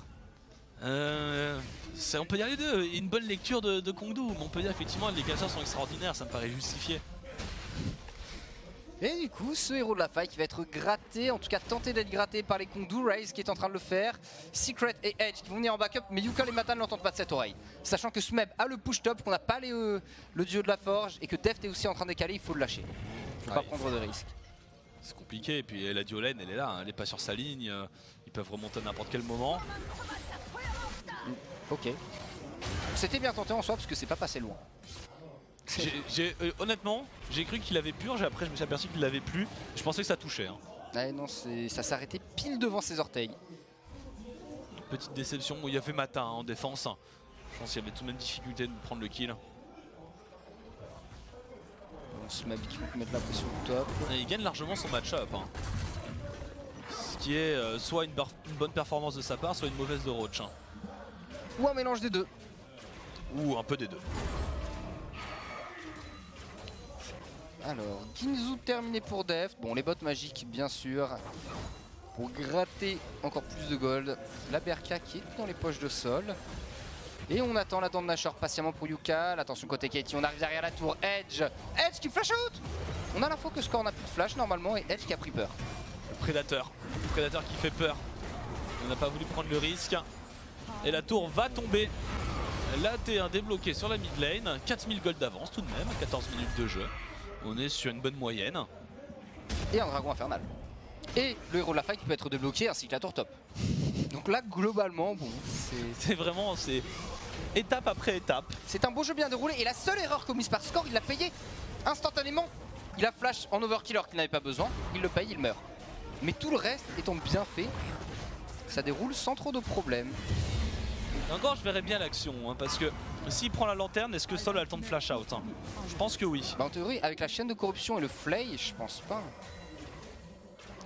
On peut dire les deux. Une bonne lecture de Kongdu, mais on peut dire effectivement les casters sont extraordinaires, ça me paraît justifié. Et du coup, ce héros de la faille qui va être gratté, en tout cas tenté d'être gratté par les Kongdu, Raze qui est en train de le faire, Secret et Edge qui vont venir en backup, mais Yukal et Matan ne l'entendent pas de cette oreille. Sachant que Smeb a le push top, qu'on n'a pas le dieu de la forge et que Deft est aussi en train de décaler, il faut le lâcher. Il faut pas prendre de risques. C'est compliqué, et puis la Diolène elle est là, hein. Elle est pas sur sa ligne, ils peuvent remonter à n'importe quel moment. Ok. C'était bien tenté en soi parce que c'est pas passé loin. Honnêtement, j'ai cru qu'il avait purge, et après je me suis aperçu qu'il l'avait plus. Je pensais que ça touchait. Hein. Ouais, non, ça s'arrêtait pile devant ses orteils. Petite déception, il y avait Matin hein, en défense. Je pense qu'il y avait tout de même difficulté de prendre le kill. On se met qui vont mettre la pression au top. Et il gagne largement son match-up. Hein. Ce qui est soit une bonne performance de sa part, soit une mauvaise de Roach. Hein. Ou un mélange des deux. Ou un peu des deux. Alors, Ginzu terminé pour Deft. Bon, les bottes magiques, bien sûr. Pour gratter encore plus de gold. La Berka qui est dans les poches de Sol. Et on attend la dent de Nashor patiemment pour Yukal. Attention côté Katie, on arrive derrière la tour. Edge qui flash out. On a l'info que Score n'a plus de flash normalement et Edge qui a pris peur. Le prédateur qui fait peur. On n'a pas voulu prendre le risque. Et la tour va tomber. La T1 débloquée sur la mid lane. 4000 gold d'avance tout de même, 14 minutes de jeu. On est sur une bonne moyenne. Et un dragon infernal. Et le héros de la faille qui peut être débloqué ainsi que la tour top. Donc là globalement bon c'est vraiment étape après étape. C'est un beau jeu bien déroulé et la seule erreur commise par Score il l'a payé instantanément. Il a flash en overkill alors qu'il n'avait pas besoin. Il le paye, il meurt. Mais tout le reste étant bien fait, ça déroule sans trop de problèmes. Et encore je verrais bien l'action hein, parce que s'il prend la lanterne, est-ce que Sol a le temps de flash out hein? Je pense que oui. Bah en théorie avec la chaîne de corruption et le flay je pense pas.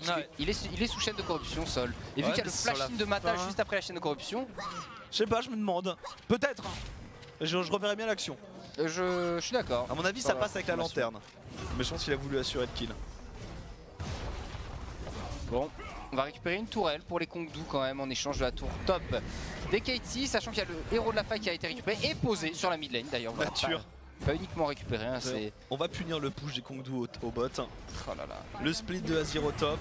Ouais. Il est sous chaîne de corruption Sol. Et vu qu'il y a le flash-in de Mata juste après la chaîne de corruption. Je sais pas, je me demande. Peut-être. Je reverrai bien l'action. Je suis d'accord. À mon avis ça passe avec la lanterne. Mais je pense qu'il a voulu assurer le kill. Bon, on va récupérer une tourelle pour les Kongdu quand même en échange de la tour top des KT, sachant qu'il y a le héros de la faille qui a été récupéré et posé sur la mid lane d'ailleurs. Nature. Pas uniquement récupéré, hein, c'est... On va punir le push des Kongdu au bot. Oh là là. Le split de Azir au top.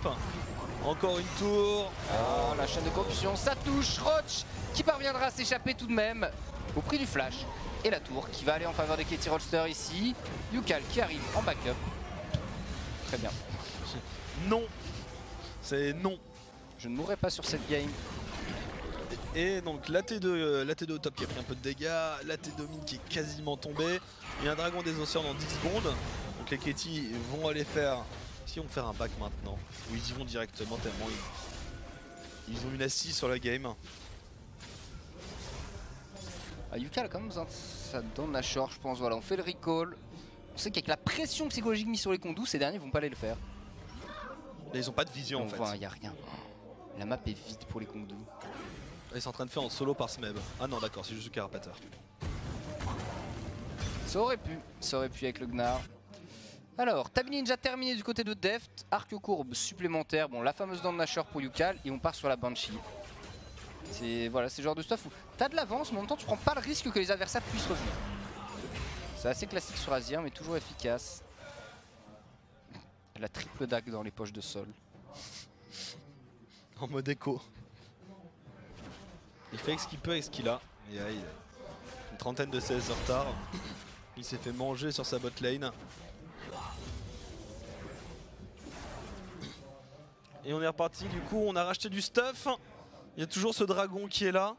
Encore une tour. Oh, la chaîne de corruption, ça touche. Roach qui parviendra à s'échapper tout de même au prix du flash. Et la tour qui va aller en faveur des Katie Rollster ici. Yukal qui arrive en backup. Très bien. Non. C'est non. Je ne mourrai pas sur cette game. Et donc la T2 au top qui a pris un peu de dégâts, la T2 mid qui est quasiment tombée. Il y a un dragon des océans dans 10 secondes. Donc les Katie vont aller faire... Si on fait un back maintenant, où ils y vont directement tellement ils ont une assise sur la game. Yukal a quand même besoin de ça dans Nashor, je pense. Voilà, on fait le recall. On sait qu'avec la pression psychologique mise sur les Kongdu, ces derniers vont pas aller le faire. Là, ils ont pas de vision en fait. Il n'y a rien. La map est vide pour les Kongdu. Ils sont en train de faire en solo par Smeb. Ah non d'accord, c'est juste le carapateur. Ça aurait pu avec le Gnar. Alors, Tabi Ninja terminé du côté de Deft, arc courbe supplémentaire, bon la fameuse dent de Nashor pour Yukal et on part sur la Banshee. C'est voilà, c'est le genre de stuff où t'as de l'avance mais en même temps tu prends pas le risque que les adversaires puissent revenir. C'est assez classique sur Azir mais toujours efficace. La triple dague dans les poches de sol. En mode écho. Il fait ce qu'il peut avec ce qu'il a. Et là, il a une trentaine de CS de retard. Il s'est fait manger sur sa bot lane. Et on est reparti, du coup on a racheté du stuff. Il y a toujours ce dragon qui est là.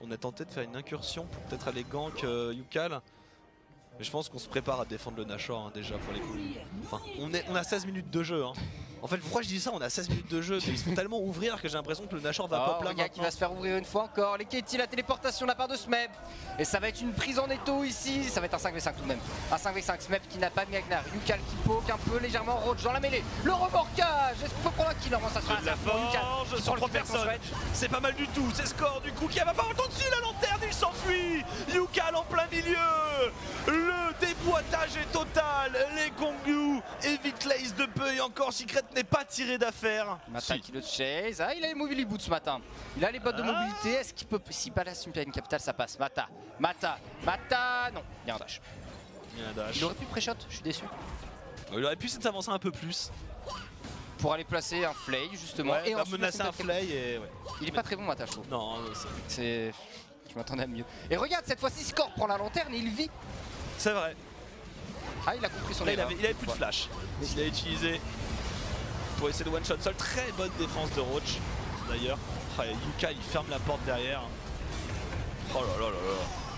On a tenté de faire une incursion pour peut-être aller gank Yukal. Mais je pense qu'on se prépare à défendre le Nashor hein, déjà pour les coups. Enfin, on a 16 minutes de jeu. Hein. En fait, pourquoi je dis ça? On a 16 minutes de jeu, mais ils se font tellement ouvrir que j'ai l'impression que le Nashor va pop là. Le gars qui va se faire ouvrir une fois encore. Les Katie, la téléportation de la part de Smeb. Et ça va être une prise en étau ici. Ça va être un 5v5 tout de même. Un 5v5 Smeb qui n'a pas mis Agnar. Yukal qui poke un peu légèrement Roach dans la mêlée. Le remorquage. Est-ce qu'on peut prendre un kill? Ça sera de la forge sur 3 personnes. C'est pas mal du tout. C'est Score du coup qui va pas autant dessus la lanterne. Il s'enfuit. Yukal en plein milieu. Le déboîtage est total. Les Kongyu évitent l'ace de peu et encore Secret n'est pas tiré d'affaire. Mata qui le chase. Ah, il a les mobility boots ce matin. Il a les bottes de mobilité. Est-ce qu'il peut. Si pas la Supreme Capital, ça passe. Mata. Non, il y a un dash. Il aurait pu pré-shot, je suis déçu. Il aurait pu s'avancer un peu plus. Pour aller placer un flay justement. Ouais, et ensuite menacer un flay et ouais. Il est pas très bon Mata, je trouve. Non, c'est. Je m'attendais à mieux. Et regarde, cette fois-ci Score prend la lanterne et il vit. C'est vrai. Ah, il a compris son erreur. Il avait plus de flash. Il a utilisé pour essayer de one shot seul. Très bonne défense de Roach d'ailleurs. Yukal il ferme la porte derrière. Oh là là là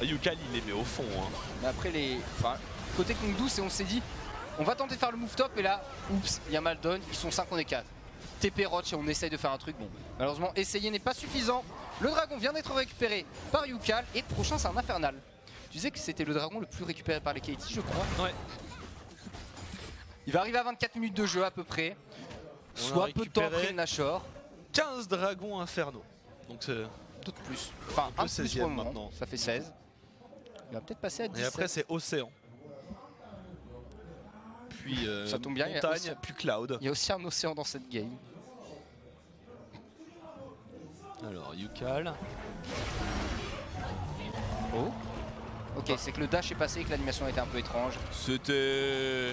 là. Yukal il les met au fond. Hein. Mais après côté Kongdu, on s'est dit on va tenter de faire le move top et là, oups, il y a Maldon, ils sont 5, on est 4. TP Roach et on essaye de faire un truc. Bon, malheureusement essayer n'est pas suffisant. Le dragon vient d'être récupéré par Yukal et prochain c'est un infernal. Tu disais que c'était le dragon le plus récupéré par les Katie, je crois. Ouais. Il va arriver à 24 minutes de jeu à peu près. Soit peu de temps après le Nashor. 15 dragons infernaux. Donc c'est d'autres plus. Enfin, un plus pour le moment. Maintenant. Ça fait 16. Il va peut-être passer à 17. Et après c'est océan. Puis ça tombe bien, montagne, puis cloud. Il y a aussi un océan dans cette game. Alors Yukal. Oh. Ok, c'est que le dash est passé et que l'animation était un peu étrange. C'était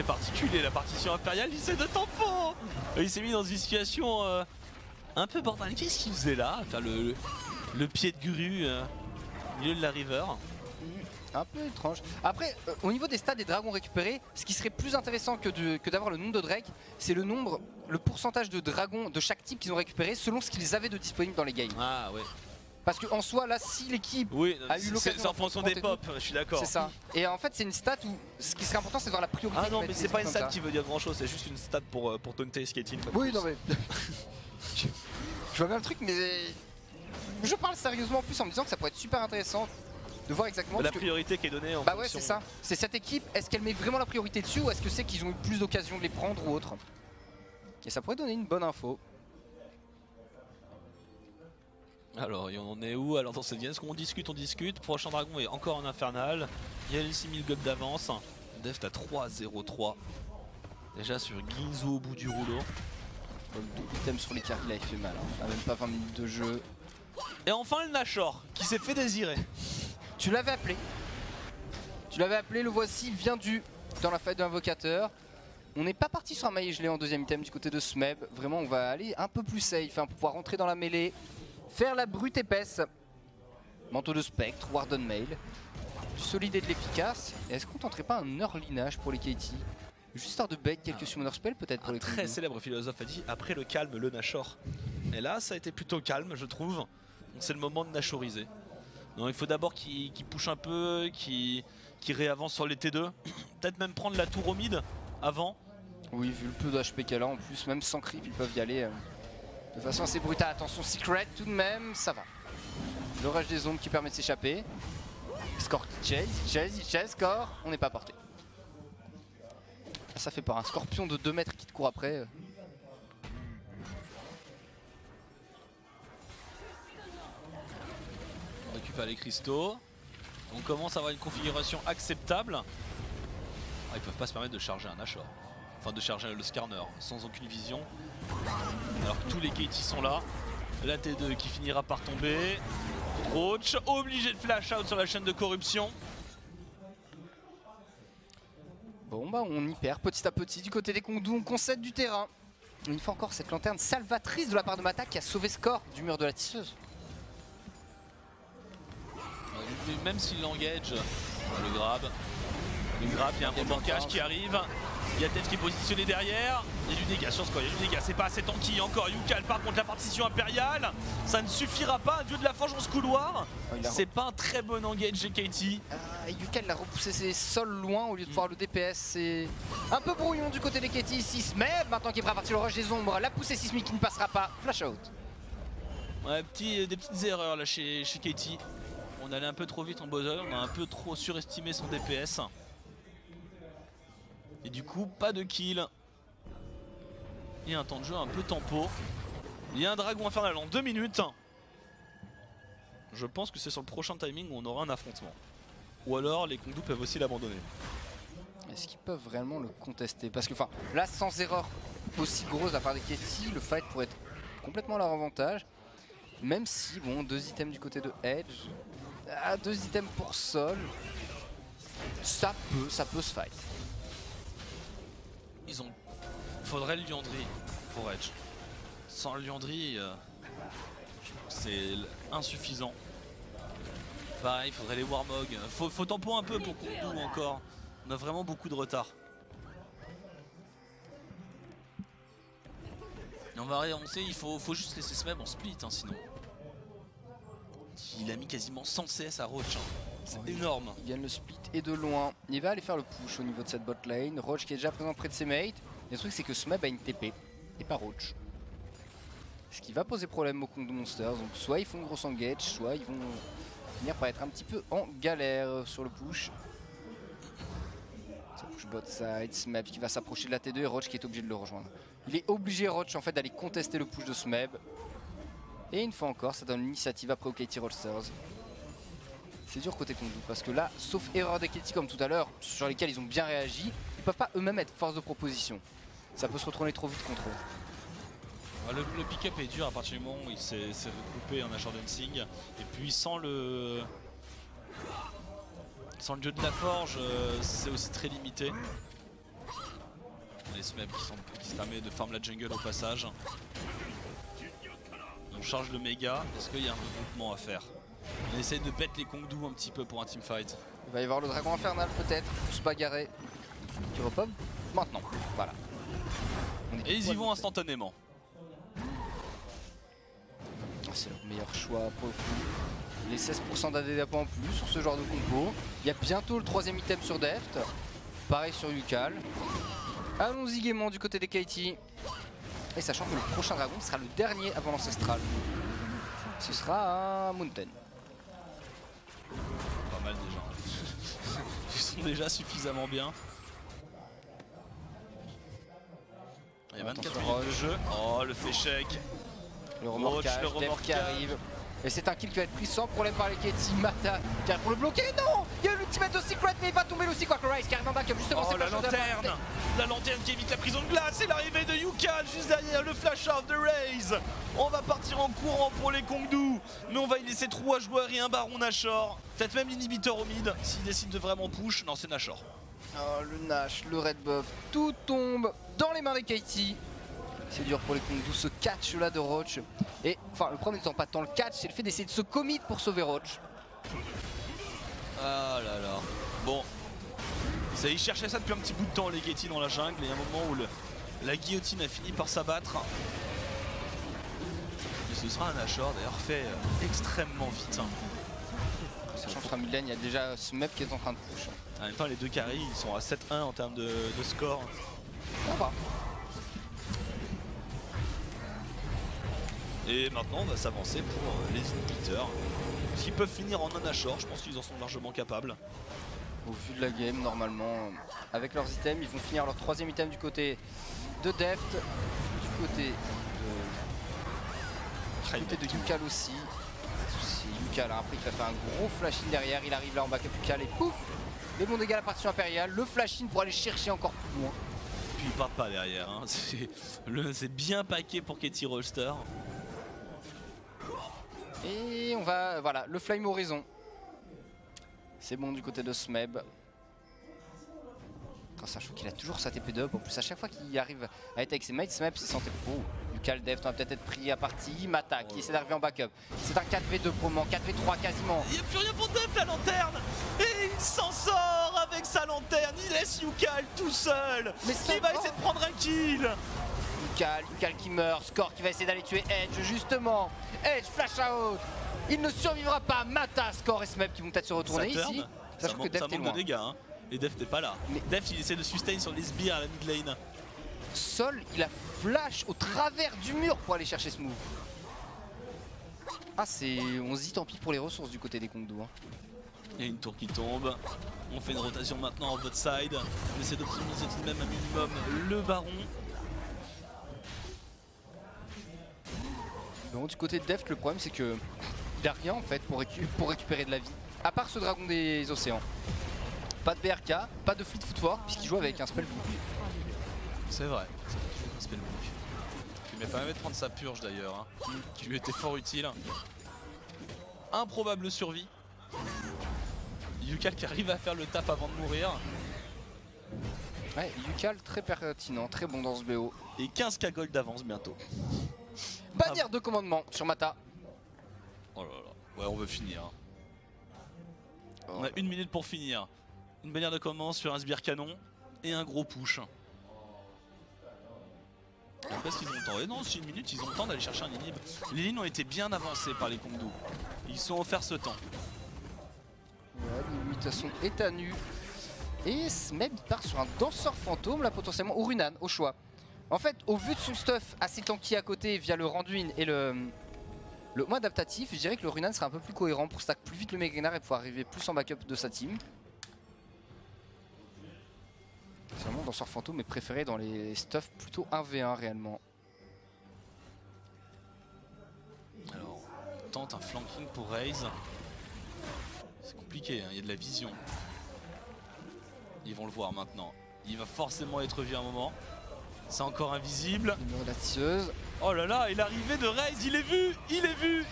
particulier la partition impériale, il s'est de tampon. Il s'est mis dans une situation un peu bordel. Qu'est-ce qu'il faisait là? Faire le pied de grue au milieu de la river. Un peu étrange. Après, au niveau des stats des dragons récupérés, ce qui serait plus intéressant que d'avoir le nombre de Drake, c'est le pourcentage de dragons de chaque type qu'ils ont récupéré selon ce qu'ils avaient de disponible dans les games. Ah ouais. Parce qu'en soi, là, si l'équipe a eu l'occasion... C'est en fonction des pop, je suis d'accord. C'est ça. Et en fait, c'est une stat où ce qui serait important, c'est de voir la priorité. Ah non, mais c'est pas une stat qui veut dire grand chose, c'est juste une stat pour taunter skating. Oui, non mais... Je vois bien le truc, mais... Je parle sérieusement en plus en me disant que ça pourrait être super intéressant de voir exactement... La priorité qui est donnée en fonction... Bah ouais, c'est ça. C'est cette équipe, est-ce qu'elle met vraiment la priorité dessus ou est-ce que c'est qu'ils ont eu plus d'occasions de les prendre ou autre? Et ça pourrait donner une bonne info. Alors, il en est où? Alors dans cette game, est-ce qu'on discute? On discute. Prochain dragon est encore en infernal. Il y a les 6000 gold d'avance. Deft à 3-0-3. Déjà sur Ginzo au bout du rouleau. Le double item sur les cartes, il a fait mal. Hein. Même pas 20 minutes de jeu. Et enfin le Nashor qui s'est fait désirer. Tu l'avais appelé. Le voici, vient dans la faille de l'invocateur. On n'est pas parti sur un maillet gelé en deuxième item du côté de Smeb. Vraiment, on va aller un peu plus safe hein, pour pouvoir rentrer dans la mêlée. Faire la brute épaisse. Manteau de spectre, Warden Mail. Du solide et de l'efficace. Est-ce qu'on tenterait pas un earlinage pour les Katie? Juste histoire de bait quelques summoner spells peut-être pour les très célèbre philosophe a dit après le calme, le Nashor. Et là, ça a été plutôt calme, je trouve. c'est le moment de nashoriser. Donc il faut d'abord qu'il push un peu, qu'il réavance sur les T2. Peut-être même prendre la tour au mid avant. Oui, vu le peu d'HP qu'elle a en plus, même sans creep, ils peuvent y aller de façon assez brutale. Attention, Secret tout de même, ça va. Le rush des ombres qui permet de s'échapper. Score qui chase, score, on n'est pas porté. Ça fait peur, un scorpion de 2 mètres qui te court après. On récupère les cristaux. On commence à avoir une configuration acceptable. Ah, ils peuvent pas se permettre de charger un Nashor. Enfin de charger le Skarner sans aucune vision. Alors que tous les KT sont là. La T2 qui finira par tomber. Roach obligé de flash out sur la chaîne de corruption. Bon bah on y perd petit à petit du côté des Kongdou, on concède du terrain. Une fois encore cette lanterne salvatrice de la part de Mata qui a sauvé Score du mur de la tisseuse. Même s'il l'engage, le grab, il y a un bon bankage qui arrive. Il y a Def qui est positionné derrière. Il y a du dégât sur Score, il y a du dégât, c'est pas assez tanky encore. Yukal part contre la partition impériale. Ça ne suffira pas, dieu de la forge dans ce couloir. C'est pas un très bon engage GKT. Yukal a repoussé ses sols loin au lieu de pouvoir le DPS. C'est un peu brouillon du côté des KT ici. Smeb maintenant qui est prêt à partir le rush des ombres. La poussée sismique qui ne passera pas. Flash out. Ouais, des petites erreurs là chez KT. On allait un peu trop vite en buzzer, on a un peu trop surestimé son DPS. Et du coup, pas de kill. Et un temps de jeu un peu tempo. Il y a un dragon infernal en 2 minutes. Je pense que c'est sur le prochain timing où on aura un affrontement. Ou alors les Kongdou peuvent aussi l'abandonner. Est-ce qu'ils peuvent vraiment le contester? Parce que enfin, là sans erreur aussi grosse à part des KT, le fight pourrait être complètement à leur avantage. Même si, bon, 2 items du côté de Edge. 2 items pour Sol, ça peut se fight. Faudrait le Liandry pour Edge. Sans le Liandry, c'est insuffisant. Pareil, il faudrait les Warmog. Faut tempo un peu pour Kongdou encore. On a vraiment beaucoup de retard. Et on va réavancer, il faut juste laisser Smeb en split sinon. Il a mis quasiment 100 CS à Roach. C'est énorme. Il gagne le split et de loin. Il va aller faire le push au niveau de cette bot lane. Roach qui est déjà présent près de ses mates. Le truc c'est que Smeb a une TP et pas Roach. Ce qui va poser problème aux Kongdou Monsters. Donc soit ils font une grosse engage, soit ils vont finir par être un petit peu en galère sur le push. Ça push bot side, Smeb qui va s'approcher de la T2 et Roach qui est obligé de le rejoindre. Il est obligé Roach en fait d'aller contester le push de Smeb. Et une fois encore, ça donne l'initiative après aux KT Rollsters. C'est dur côté Kongdou parce que là, sauf erreur des KT comme tout à l'heure, sur lesquels ils ont bien réagi, ils peuvent pas eux-mêmes être force de proposition. Ça peut se retourner trop vite contre eux. Le pick-up est dur à partir du moment où il s'est recoupé en Nashor Dancing. Et puis sans le dieu de la forge, c'est aussi très limité. Les Smeb qui se permet de farm la jungle au passage. On charge le méga, est-ce qu'il y a un regroupement à faire? On essaie de pète les Kongdou un petit peu pour un teamfight. Il va y avoir le dragon infernal peut-être pour se bagarrer. Qui repop maintenant, voilà. Et ils y vont instantanément. C'est leur meilleur choix pour le coup. Les 16% d'ADD en plus sur ce genre de compo. Il y a bientôt le 3ème item sur Deft. Pareil sur Yukal. Allons-y gaiement du côté des KT. Et sachant que le prochain dragon sera le dernier avant l'ancestral. Ce sera un Mountain. Pas mal déjà. Ils sont déjà suffisamment bien. Il y a 24 minutes de jeu. Oh le féchec. Le remorquage, Def qui arrive. Et c'est un kill qui va être pris sans problème par les KT. Mata qui arrive pour le bloquer. Non, il y a l'ultimate de Secret mais il va tomber aussi quoi que Rise qui arrive en back justement. Oh la lanterne. La lanterne qui évite la prison de glace et l'arrivée de Yukal juste derrière le flash out de Raze. On va partir en courant pour les Kongdou. Mais on va y laisser 3 joueurs et un baron Nashor. Peut-être même l'inhibiteur au mid s'il décide de vraiment push. Non c'est Nashor. Oh le Nash, le red buff, tout tombe dans les mains des KT. C'est dur pour les Kongdou, ce catch là de Roach. Et enfin le problème n'étant pas tant le catch, c'est le fait d'essayer de se commit pour sauver Roach. Ah là là. Bon. Ils cherchaient ça depuis un petit bout de temps les KT dans la jungle. Et il y a un moment où la guillotine a fini par s'abattre. Et ce sera un Nashor d'ailleurs fait extrêmement vite. Sachant que sur la mid lane, il y a déjà Smeb qui est en train de push. En même temps, les deux carries ils sont à 7-1 en termes de score. On va. Et maintenant, on va s'avancer pour les inhibiteurs. Qui peuvent finir en un Nashor, je pense qu'ils en sont largement capables. Au vu de la game, normalement, avec leurs items, ils vont finir leur troisième item du côté de Deft, du côté de Yukal aussi. C'est Yukal, hein. Après il va faire un gros flash-in derrière, il arrive là en backup Yukal et pouf, les bons dégâts à la partition impériale, le flash-in pour aller chercher encore plus loin. Puis ils partent pas derrière, hein. C'est bien paqué pour Katie Rolster. Et on va, voilà, le flame horizon. C'est bon du côté de Smeb. Sachant qu'il a toujours sa TP d'up. En plus, à chaque fois qu'il arrive à être avec ses mates, Smeb se sentait faux. Yukal Deft va peut-être être pris à partie. Mata qui essaie d'arriver en backup. C'est un 4v2 pour le moment, 4v3 quasiment. Il n'y a plus rien pour Deft, la lanterne. Et il s'en sort avec sa lanterne. Il laisse Yukal tout seul. Mais il va essayer de prendre un kill. Yukal qui meurt. Score qui va essayer d'aller tuer Edge justement. Edge flash out. Il ne survivra pas. Mata, Score et Smeb qui vont peut-être se retourner ici. Sachant que Deft est loin. De dégâts, hein. Et Deft n'est pas là. Mais Deft il essaie de sustain sur les sbires à la mid lane. Sol, il a flash au travers du mur pour aller chercher ce move. Ah, on se dit tant pis pour les ressources du côté des Kongdu. Hein. Il y a une tour qui tombe. On fait une rotation maintenant en bot side. On essaie d'optimiser tout de même un minimum le baron. Bon, du côté de Deft, le problème c'est que il n'a rien en fait pour récupérer de la vie. À part ce dragon des océans. Pas de BRK, pas de fleet footwork puisqu'il joue avec un spellbook. C'est vrai, un spellbook. Il m'a permis de prendre sa purge d'ailleurs, hein, qui lui était fort utile. Improbable survie. Yukal qui arrive à faire le taf avant de mourir. Ouais, Yukal très pertinent, très bon dans ce BO. Et 15k gold d'avance bientôt. Bannière de commandement sur Mata. Oh là là, ouais on veut finir. On a 1 minute pour finir. Une bannière de commandement sur un sbire canon et un gros push. Après, est-ce qu'ils ont le temps? Non, c'est 1 minute, ils ont le temps d'aller chercher un inhib. Les lignes ont été bien avancées par les Kongdu. Ils sont offerts ce temps. Ouais, l'imitation est à nu. Et Smeb part sur un danseur fantôme, là potentiellement, au Runan, au choix. En fait, au vu de son stuff assez tanky à côté via le Randuin et le moins adaptatif, je dirais que le Runan serait un peu plus cohérent pour stack plus vite le Meganar et pouvoir arriver plus en backup de sa team. C'est vraiment danseur fantôme est préféré dans les stuffs plutôt 1v1 réellement. Alors, on tente un flanking pour Raze. C'est compliqué, hein, il y a de la vision. Ils vont le voir maintenant. Il va forcément être vu un moment. C'est encore invisible. Numéro de la tisseuse. Oh là là, et l'arrivée de Raze, il est vu. Il est vu.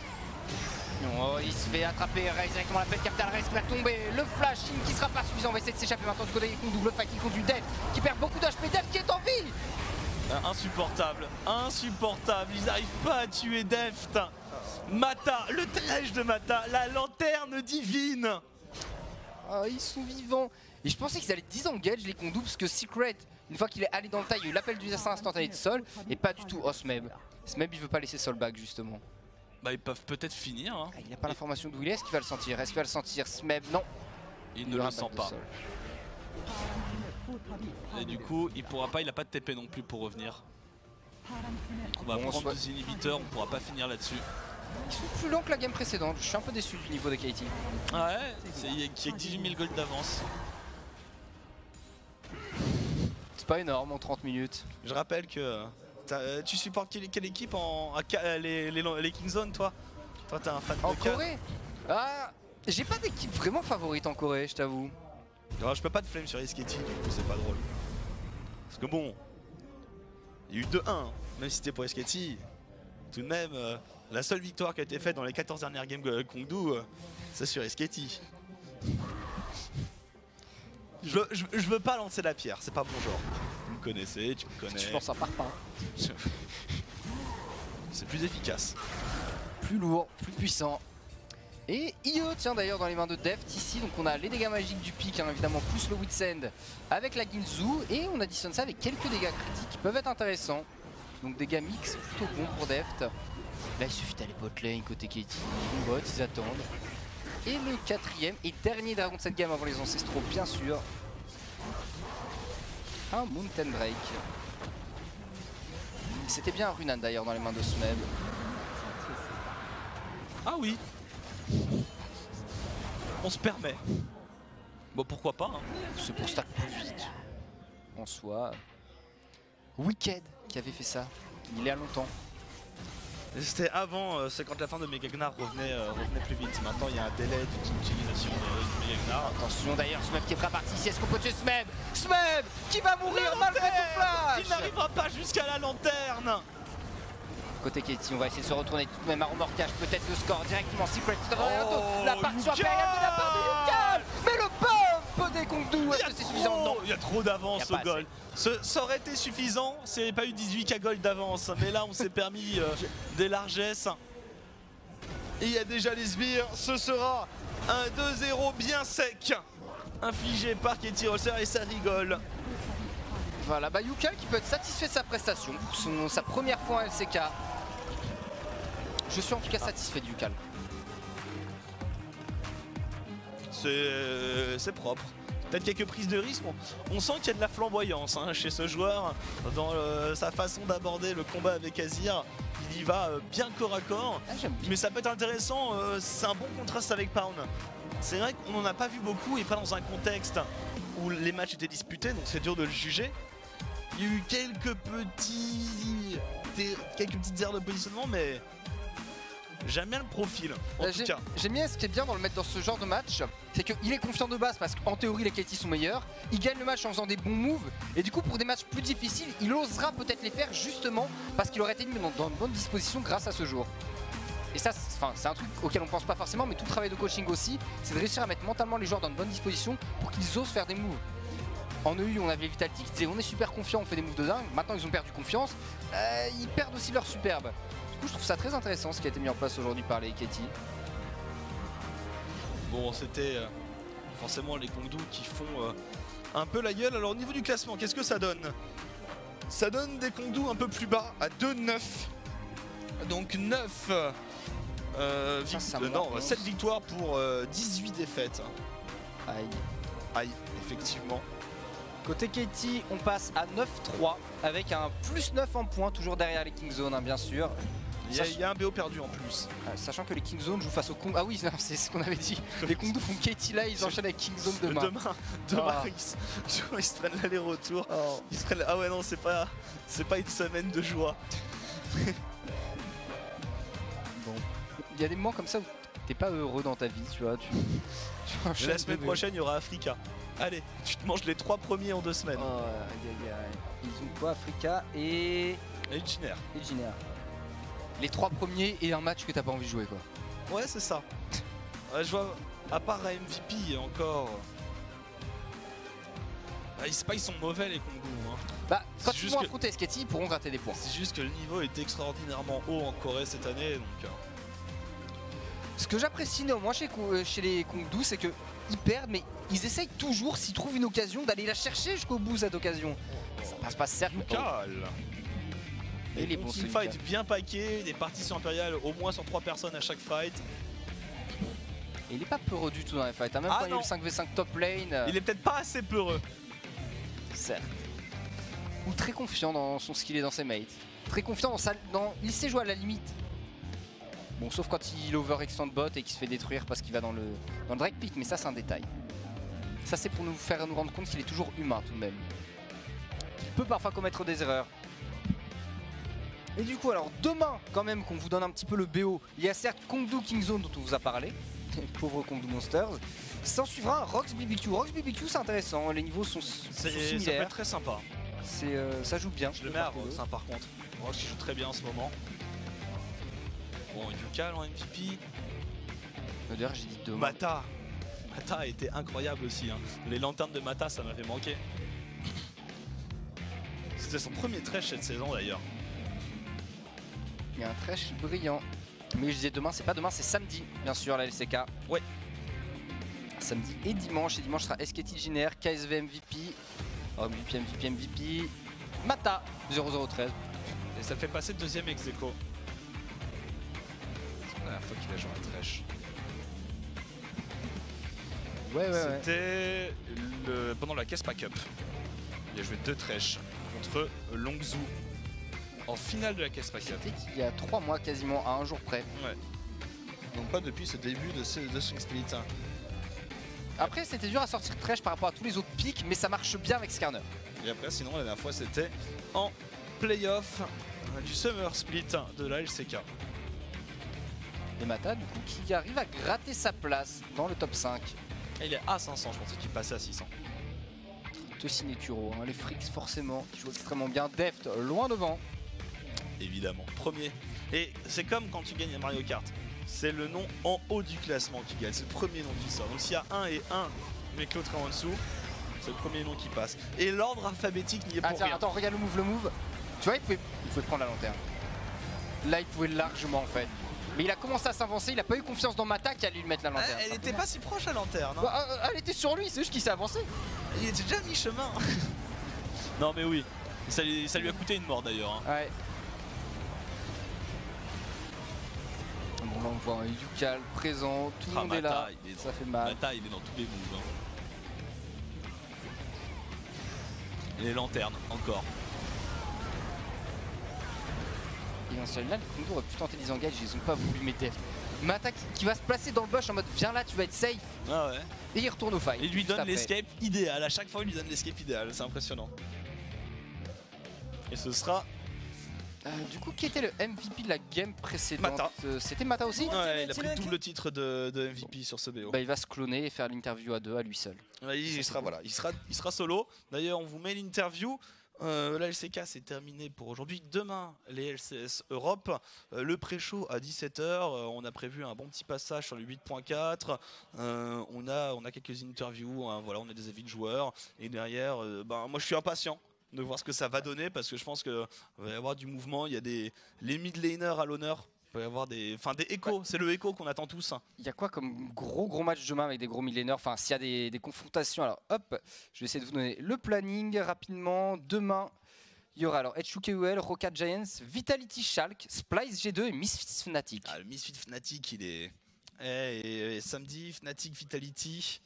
Oh, il se fait attraper, Raze directement la pelle capitale, Raze qui va tomber, le flashing qui sera pas suffisant, on va essayer de s'échapper maintenant du côté des Kongdu, le fight qui conduit Deft qui perd beaucoup d'HP, Deft qui est en vie. Insupportable, insupportable, ils n'arrivent pas à tuer Deft. Mata, le trèche de Mata, la lanterne divine. Oh, ils sont vivants. Et je pensais qu'ils allaient disengage les Kongdu parce que Secret, une fois qu'il est allé dans le taille, il y a eu l'appel du dessin instantané de Sol et pas du tout. Oh, Smeb. Smeb il veut pas laisser Sol back justement. Bah ils peuvent peut-être finir. Hein. Ah, il n'a pas l'information d'où il est, est-ce qu'il va le sentir? Est-ce qu'il va le sentir? Smeb, non. Il ne le sent pas. Et du coup il pourra pas, il a pas de TP non plus pour revenir. On va prendre des inhibiteurs, on pourra pas finir là-dessus. Ils sont plus lents que la game précédente, je suis un peu déçu du niveau de KT. Ouais, il y a 18 000 gold d'avance. C'est pas énorme en 30 minutes. Je rappelle que tu supportes quelle équipe les Kingzone toi? Toi t'es un fan en de Corée? Ah, j'ai pas d'équipe vraiment favorite en Corée, je t'avoue. Non, je peux pas de flame sur Isketi, du coup c'est pas drôle. Parce que bon, il y a eu 2-1, même si c'était pour Isketi. Tout de même, la seule victoire qui a été faite dans les 14 dernières games Kongdu, c'est sur Isketi. Je veux pas lancer la pierre, c'est pas bon genre. Vous me connaissez, tu me connais. Tu penses à part pas. C'est plus efficace. Plus lourd, plus puissant. Et IE tient d'ailleurs dans les mains de Deft ici, donc on a les dégâts magiques du pic, hein, évidemment, plus le Witsend avec la Ginzu, et on additionne ça avec quelques dégâts critiques qui peuvent être intéressants. Donc dégâts mix plutôt bons pour Deft. Là il suffit d'aller bot lane côté Katie, ils vont bot, ils attendent. Et le 4ème et dernier dragon de cette game avant les ancestraux bien sûr. Un Mountain Drake. C'était bien un Runan d'ailleurs dans les mains de Smeb. Ah oui. On se permet. Bon pourquoi pas hein. C'est pour stack plus vite. En soi. Wicked qui avait fait ça. Il y a longtemps. C'était avant, c'est quand la fin de Mega Gnar revenait plus vite. Maintenant il y a un délai d'utilisation de Mega Gnar. Attention d'ailleurs, Smeb qui est prêt à partir ici. Est-ce qu'on peut tuer Smeb? Smeb qui va mourir malgré son flash. Il n'arrivera pas jusqu'à la lanterne. Côté Katie, on va essayer de se retourner tout de même à remorquage. Peut-être le score directement. Secret Oh, la partition Yukal impériale de la part de Yukal. Mais le bump des Kongdu, est-ce que c'est suffisant? Non. Il y a trop d'avance au gold. Ça aurait été suffisant s'il n'y avait pas eu 18k gold d'avance. Mais là on s'est permis des largesses. Et il y a déjà les sbires. Ce sera un 2-0 bien sec infligé par Katie Rosser et ça rigole. Voilà, bah Yukal qui peut être satisfait de sa prestation. Sa première fois en LCK. Je suis en tout cas satisfait de Yukal. C'est propre. Peut-être quelques prises de risque. On sent qu'il y a de la flamboyance hein, chez ce joueur dans sa façon d'aborder le combat avec Azir. Il y va bien corps à corps. Ah, mais ça peut être intéressant. C'est un bon contraste avec Pound. C'est vrai qu'on n'en a pas vu beaucoup et pas dans un contexte où les matchs étaient disputés, donc c'est dur de le juger. Il y a eu quelques petites erreurs de positionnement, mais j'aime bien le profil, en tout cas. J'aime bien ce qui est bien dans le mettre dans ce genre de match, c'est qu'il est confiant de base parce qu'en théorie les Katie sont meilleurs. Il gagne le match en faisant des bons moves et du coup pour des matchs plus difficiles, il osera peut-être les faire justement parce qu'il aurait été mis dans de bonnes dispositions grâce à ce jour. Et ça, c'est un truc auquel on pense pas forcément, mais tout le travail de coaching aussi, c'est de réussir à mettre mentalement les joueurs dans de bonnes dispositions pour qu'ils osent faire des moves. En EU, on avait les Vitality qui disaient on est super confiant, on fait des moves de dingue. Maintenant, ils ont perdu confiance. Ils perdent aussi leur superbe. Du coup, je trouve ça très intéressant ce qui a été mis en place aujourd'hui par les Katie. Bon, c'était forcément les Kongdu qui font un peu la gueule. Alors, au niveau du classement, qu'est-ce que ça donne? Ça donne des Kongdu un peu plus bas à 2-9. Donc 9 7 victoires pour 18 défaites. Aïe. Aïe, effectivement. Côté Katie, on passe à 9-3 avec un plus 9 en points, toujours derrière les King Zone, hein, bien sûr. Il y a un BO perdu en plus. Sachant que les King Zone jouent face aux Kong. Ah oui, c'est ce qu'on avait dit. Les Kongdu font Katie là, ils enchaînent avec King Zone demain. Demain ils se prennent l'aller-retour. Oh. Ah ouais, non, c'est pas une semaine de joie. Bon. Il y a des moments comme ça où t'es pas heureux dans ta vie, tu vois. Mais la semaine prochaine, il y aura Africa. Allez, tu te manges les 3 premiers en 2 semaines. Oh, ils ont quoi, Africa et Giner. Les 3 premiers et un match que t'as pas envie de jouer, quoi. Ouais, c'est ça. Ouais, je vois, à part à MVP encore. C'est pas ils sont mauvais les Kongdu. Hein. Bah, quand ils vont affronter Sketty, ils pourront gratter des points. C'est juste que le niveau est extraordinairement haut en Corée cette année. Donc, ce que j'apprécie néanmoins chez les Kongdu, c'est que ils perdent, mais ils essayent toujours, s'ils trouvent une occasion, d'aller la chercher jusqu'au bout cette occasion. Ça passe pas certes. Et les bons fights bien paqués, des partitions impériales au moins sur 3 personnes à chaque fight. Et il est pas peureux du tout dans les fights, hein. Même quand il y a eu le 5v5 top lane. Il est peut-être pas assez peureux. Certes. Ou très confiant dans son skill et dans ses mates. Très confiant il sait jouer à la limite. Bon, sauf quand il overextend bot et qu'il se fait détruire parce qu'il va dans le Drake Pit, mais ça c'est un détail. Ça c'est pour nous faire nous rendre compte qu'il est toujours humain tout de même. Il peut parfois commettre des erreurs. Et du coup, alors demain, quand même, qu'on vous donne un petit peu le BO, il y a certes Kongdu King Zone dont on vous a parlé, pauvres Kongdu Monsters. S'en suivra Rox BBQ. Rox BBQ, c'est intéressant, les niveaux sont similaires. Ça peut être très sympa. Ça joue bien. Je le mets à Rox, par contre. Rox qui joue très bien en ce moment. Bon, Yukal en MVP. D'ailleurs, j'ai dit demain. Mata a été incroyable aussi. Hein. Les lanternes de Mata, ça m'avait manqué. C'était son premier trash cette saison d'ailleurs. Il y a un trash brillant. Mais je disais demain, c'est pas demain, c'est samedi, bien sûr, la LCK. Ouais. Samedi et dimanche. Et dimanche sera SKT Giner, KSV MVP. Oh, MVP. Mata 0013. Et ça fait passer deuxième ex-aequo. la dernière fois qu'il a joué à Thresh? Ouais. C'était pendant la Kespa Cup. Il a joué 2 Thresh contre Longzhu en finale de la Kespa Cup. C'était il y a 3 mois quasiment, à un jour près. Ouais. Donc pas depuis ce début de Swing Split. Après, c'était dur à sortir Thresh par rapport à tous les autres pics, mais ça marche bien avec Skarner. Et après, sinon, la dernière fois, c'était en playoff du Summer Split de la LCK. Et Mata, du coup, qui arrive à gratter sa place dans le top 5. Et il est à 500, je pensais qu'il passait à 600. Tosin et Turo, les Freaks forcément, qui jouent extrêmement bien. Deft, loin devant. Évidemment, premier. Et c'est comme quand tu gagnes à Mario Kart. C'est le nom en haut du classement qui gagne, c'est le premier nom qui sort. Donc s'il y a 1 et 1, mais que l'autre est en dessous, c'est le premier nom qui passe. Et l'ordre alphabétique n'y est pour rien. Attends, regarde le move. Tu vois, il pouvait prendre la lanterne. Là, il pouvait largement en fait. Mais il a commencé à s'avancer, il a pas eu confiance dans Mata qui allait lui mettre la lanterne. Elle était pas si proche la lanterne. Hein. Bah, elle était sur lui, c'est juste qu'il s'est avancé. Il était déjà mi-chemin. Non mais oui, ça lui a coûté une mort d'ailleurs. Hein. Ouais. Bon là on voit un Yukal présent, tout le monde est là, ça fait mal. Mata il est dans tous les moves. Hein. Et les lanternes, encore. Et dans ce là, le Kundu aurait pu tenter des engages, ils ont pas voulu mettre Deft. Mata qui va se placer dans le bush en mode viens là, tu vas être safe. Ah ouais. Et il retourne au fight. Et il lui donne l'escape idéal, à chaque fois il lui donne l'escape idéal, c'est impressionnant. Et ce sera... du coup, qui était le MVP de la game précédente? Mata. C'était Mata aussi? Ouais, il a pris le double titre de MVP sur ce BO. Bah, il va se cloner et faire l'interview à 2 à lui seul. Ouais, il sera solo. D'ailleurs, on vous met l'interview. La LCK c'est terminé pour aujourd'hui. Demain, les LCS Europe. Le pré-show à 17h. On a prévu un bon petit passage sur le 8.4. On a quelques interviews. Hein, voilà, on a des avis de joueurs. Et derrière, moi je suis impatient de voir ce que ça va donner parce que je pense qu'il va y avoir du mouvement. Il y a les mid laners à l'honneur. Il peut y avoir des échos, c'est le écho qu'on attend tous. Il y a quoi comme gros match demain avec des gros millénaires? Enfin, s'il y a des confrontations, alors hop, je vais essayer de vous donner le planning rapidement. Demain, il y aura alors HUKUL, Rocket Giants, Vitality Schalke, Splice G2 et Misfits Fnatic. Ah, le Misfits Fnatic, il est. Et samedi, Fnatic Vitality,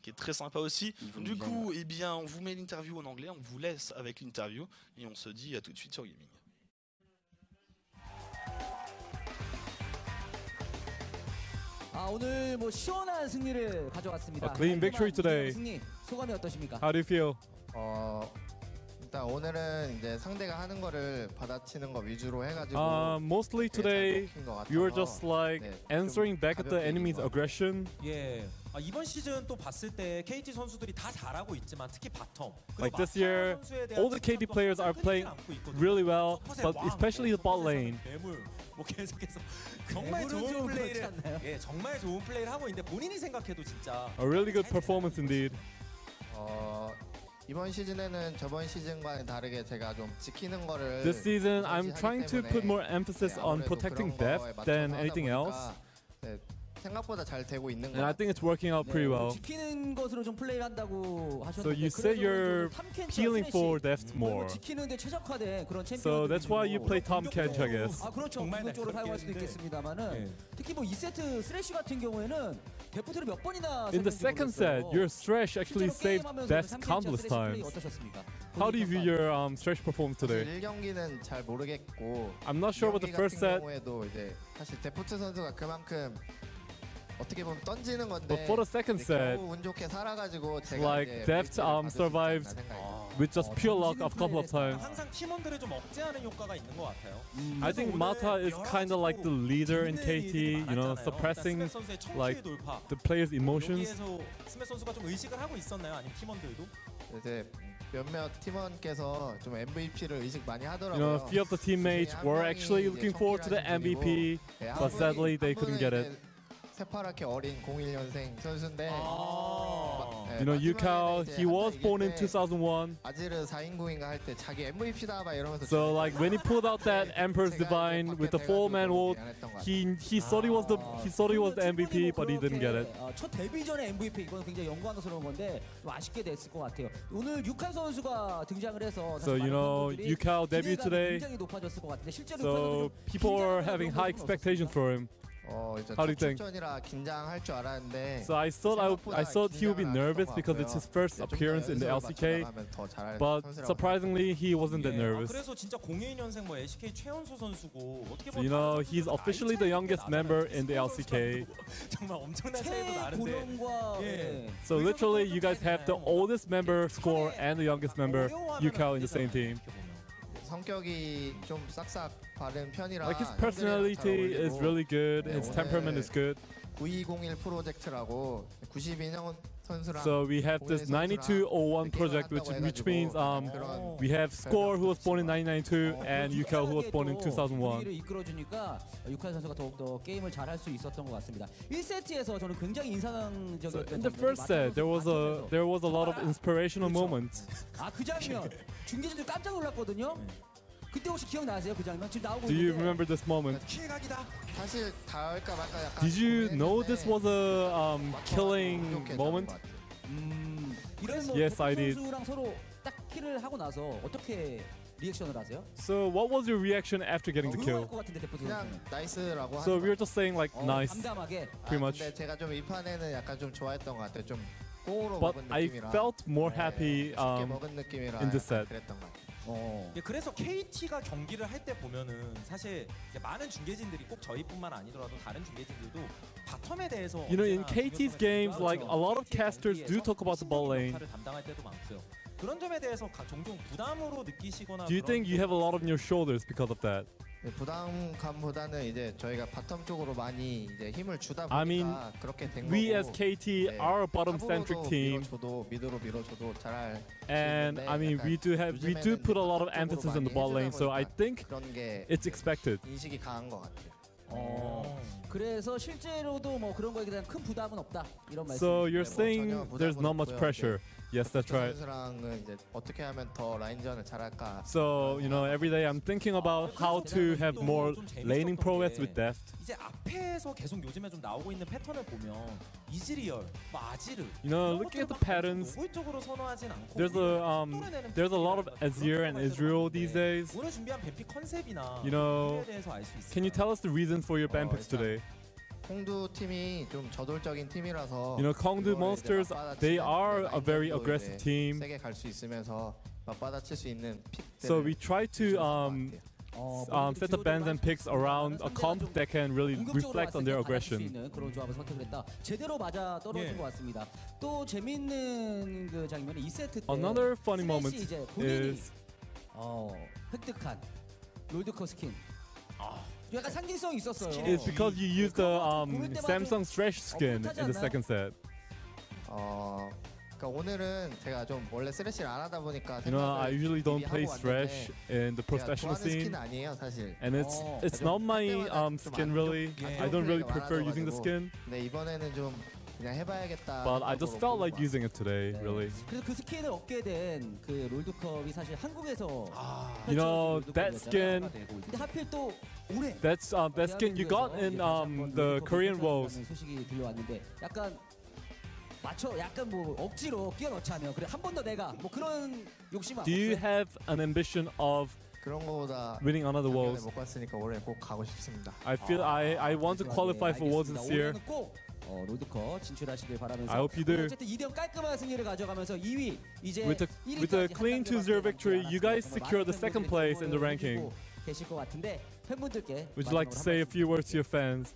qui est très sympa aussi. Du coup, eh bien, on vous met l'interview en anglais, on vous laisse avec l'interview et on se dit à tout de suite sur Gaming. 오늘 시원한 승리를 가져갔습니다. A clean victory today. 승리 소감이 어떠십니까? How do you feel? 일단 오늘은 이제 상대가 하는 거를 받아치는 거 위주로 해가지고 Mostly today, you were just like answering back at the enemy's aggression. 예. 이번 시즌 또 봤을 때 KT 선수들이 다 잘하고 있지만 특히 바텀. Like this year, all the KT players are playing really well, but especially the bot lane. 뭐 계속해서 정말 좋은 플레이를 정말 좋은 플레이를 하고 있는데 본인이 생각해도 진짜 A really good performance indeed. 이번 시즌에는 저번 시즌과는 다르게 제가 좀 지키는 거를 This season, I'm trying to put more emphasis on protecting depth than anything else. 생각보다 잘 되고 있는 거. And I think it's working out pretty well. 지키는 것으로 좀 플레이를 한다고 하셨는데 So you say you're peeling for depth more. 지키는데 최적화된 그런 챔피언. So that's why you play Tom Kench, I guess. 그렇죠. 공격적으로 사용할 수도 있겠습니다만은 특히 2세트 스래시 같은 경우에는 데프트를 몇 번이나 In the second set, your Thresh actually saved Death's countless times. How do you view your Thresh performance today? 1경기는 잘 모르겠고 I'm not sure about the first set. 경우에도 이제 사실 데프트 선수가 그만큼 어떻게 보면 던지는 건데 But for the second set, 운 좋게 살아가지고 제가 like Deft survived with just pure luck a couple of times. 항상 팀원들을 좀 억제하는 효과가 있는 것 같아요. I think Mata is kind of like the leader in KT, you know, suppressing like the players' emotions. 여기에서 스메 선수가 좀 의식을 하고 있었나요? 아니면 팀원들도? 이제 몇몇 팀원께서 좀 MVP를 의식 많이 하더라고요. You know, a few of the teammates were actually looking forward to the MVP, but sadly they couldn't get it. 새파랗게 어린 01년생 선수인데 You know, Yukao, he was born in 2001. 아지르 4인궁인가 할 때 자기 MVP다 막 이러면서 So like when he pulled out that Emperor's Divine with the 4-man ult, he thought he was the MVP, but he didn't get it. 첫 데뷔 전에 MVP 이건 굉장히 영광스러운 건데 좀 아쉽게 됐을 것 같아요. 오늘 유카 선수가 등장을 해서 So you know, Yukao debut today. 굉장히 높아졌을 것 같은데 실제로 So people are having high expectations for him. 이제 How do you 첫 think? 출전이라 긴장할 줄 알았는데 So I thought he would be nervous because it's his first appearance in the LCK, but surprisingly he wasn't that nervous. 그래서 진짜 02년생 뭐 LCK 최연소 선수고 어떻게 So, you know, he's officially the youngest member in the LCK. 정말 엄청난 차이도 나는데. 최고령과 예. So literally, you guys have the oldest member score and the youngest member, Yukao, in the same team. 성격이 좀 싹싹 바른 편이라 Like his personality is really good, his temperament is good. 9201 프로젝트라고 92년 선수랑 So we have this 9201 project, which means we have Score, who was born in 1992, and Yukao, who was born in 2001. 분위기를 이끌어주니까 유카 선수가 더욱더 게임을 잘할 수 있었던 것 같습니다. 1세트에서 저는 굉장히 인상적이었던 In the first set, there was a lot of inspirational moments. 그 장면 중계진들 깜짝 놀랐거든요. 그때 혹시 기억나세요? 그 장면 지금 나오고 Do you 있는데. remember this moment? 킬각이다. 사실 닿을까 말까 약간 Did you know this was a killing 부족해 moment? 것 같아요. 이런 뭐 Yes, I did. 선수랑 서로 딱 킬을 하고 나서 어떻게 리액션을 하세요? So what was your reaction after getting the 응원할 kill? 것 같은데 데프트 그냥 선수는. 나이스라고 So 하는 we were just saying like nice, 담담하게. pretty much. 근데 제가 좀 이 판에는 약간 좀 좋아했던 것 같아요. 좀 꽁으로 But 먹은 I 느낌이라 felt more happy 쉽게 먹은 느낌이라 in this 약간 set. 그랬던 것 같아요. 예, 그래서 KT가 경기를 할 때 보면은 사실 이제 많은 중계진들이 꼭 저희뿐만 아니더라도 다른 중계진들도 바텀에 대해서 You know, in 언제나 KT's 중요성을 games, 두고 like a lot of KT casters do 경기에서 talk about the ball lane. 역할을 담당할 때도 많고요. 그런 점에 대해서 종종 부담으로 느끼시거나 Do you think you have a lot on your shoulders because of that? 네, 부담감보다는 이제 저희가 바텀 쪽으로 많이 이제 힘을 주다 보니까 I mean, 그렇게 된 We 거고 as KT 네, are a bottom-centric 탑으로도 team, 밀어줘도 미드로 밀어줘도 잘할 and I mean we do put a lot of emphasis on the ball lane. So I think 그런 게 it's expected. 인식이 강한 것 같아요. 그래서 실제로도 뭐 그런 거에 대한 큰 부담은 없다 이런 말씀. So you're 뭐 saying 전혀 there's not much 부담은 pressure. Yes, that's right. 선수랑은 이제 어떻게 하면 더 라인전을 잘할까. So you know, every day I'm thinking about how to have more laning prowess with depth. 이제 앞에서 계속 요즘에 좀 나오고 있는 패턴을 보면 이즈리얼, 뭐 아지르 You know, 이런 looking at the 것들밖에 patterns, 노골적으로 선호하진 않고 there's a lot of Azir and Israel these days. 오늘 준비한 뱀픽 컨셉이나 You know, 이에 대해서 알 수 있어요. Can you tell us the reasons for your ban picks 일단 today? 홍두 팀이 좀 저돌적인 팀이라서 You know, Kongdu 이걸 이제 Monsters, they 맞받아치는 are a very 라인전도 aggressive 이제 team. 세게 갈 수 있으면서 맞받아칠 수 있는 픽들. So we try to set the bans and picks around a comp that can really reflect on their aggression. 그런 조합을 선택을 했다. 제대로 맞아 떨어진 예. 것 같습니다. 또 재밌는 그 장면이 2세트 때 Another funny 스매시 moment 이제 본인이 is 획득한 롤드컵 스킨. 약간 상징성이 있었어요. is because you used the Samsung Thresh skin in the second set. 그러니까 오늘은 제가 좀 원래 스래시를 안 하다 보니까 You know, I usually don't play 하고 Thresh in the professional 좋아하는 scene, 스킨 아니에요 사실. and it's not my skin really. I don't really prefer using the skin, 근데 이번에는 좀 그냥 해봐야겠다. but I just felt like using it today, 네. really. 그래서 그 스킨을 얻게 된 그 롤드컵이 사실 한국에서 You know, that skin, 근데 하필 또 올해 that skin you got in the Korean Worlds. 소식이 들려왔는데 약간 약간 뭐 억지로 끼워 넣자면 그래 한 번 더 내가 뭐 그런 욕심 Do you 없어요? have an ambition of 그런 거보다 winning another 작년에 Worlds? 못 갔으니까 올해 꼭 가고 싶습니다. I feel I want to qualify for Worlds this year. 올해는 꼭 롤드컵 진출하시길 바라면서 I hope you do. 어쨌든 2대0 깔끔한 승리를 가져가면서 2위 이제 With a clean 2-0 victory, you guys secure the second place in the ranking. 계실 것 같은데 팬분들께 Would you like to say a few words to your fans?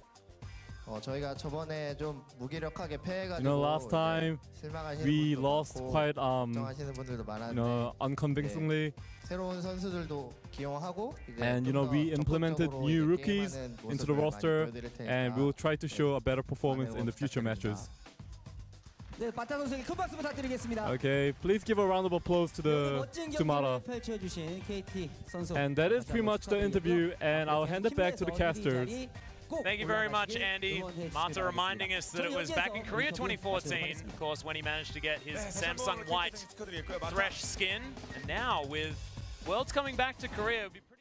저희가 저번에 좀 무기력하게 패해가지고 You know, last time 실망하시는 we 분들도 lost 많고 quite 걱정하시는 분들도 많았는데 unconvincingly, 새로운 선수들도 기용하고 이제 and you know, we implemented new rookies into the roster, and we will try to show a better performance in the future matches. 네, 바타 선수에게 큰 박수 부탁드리겠습니다. Okay, please give a round of applause 멋진 to Mara. 경기를 펼쳐주신 KT 선수. And that is pretty much the interview, and I'll hand it back to the casters. Thank you very much, Andy. Mata reminding us that it was back in Korea 2014, of course, when he managed to get his Samsung White Thresh skin. And now with Worlds coming back to Korea, it'd be pretty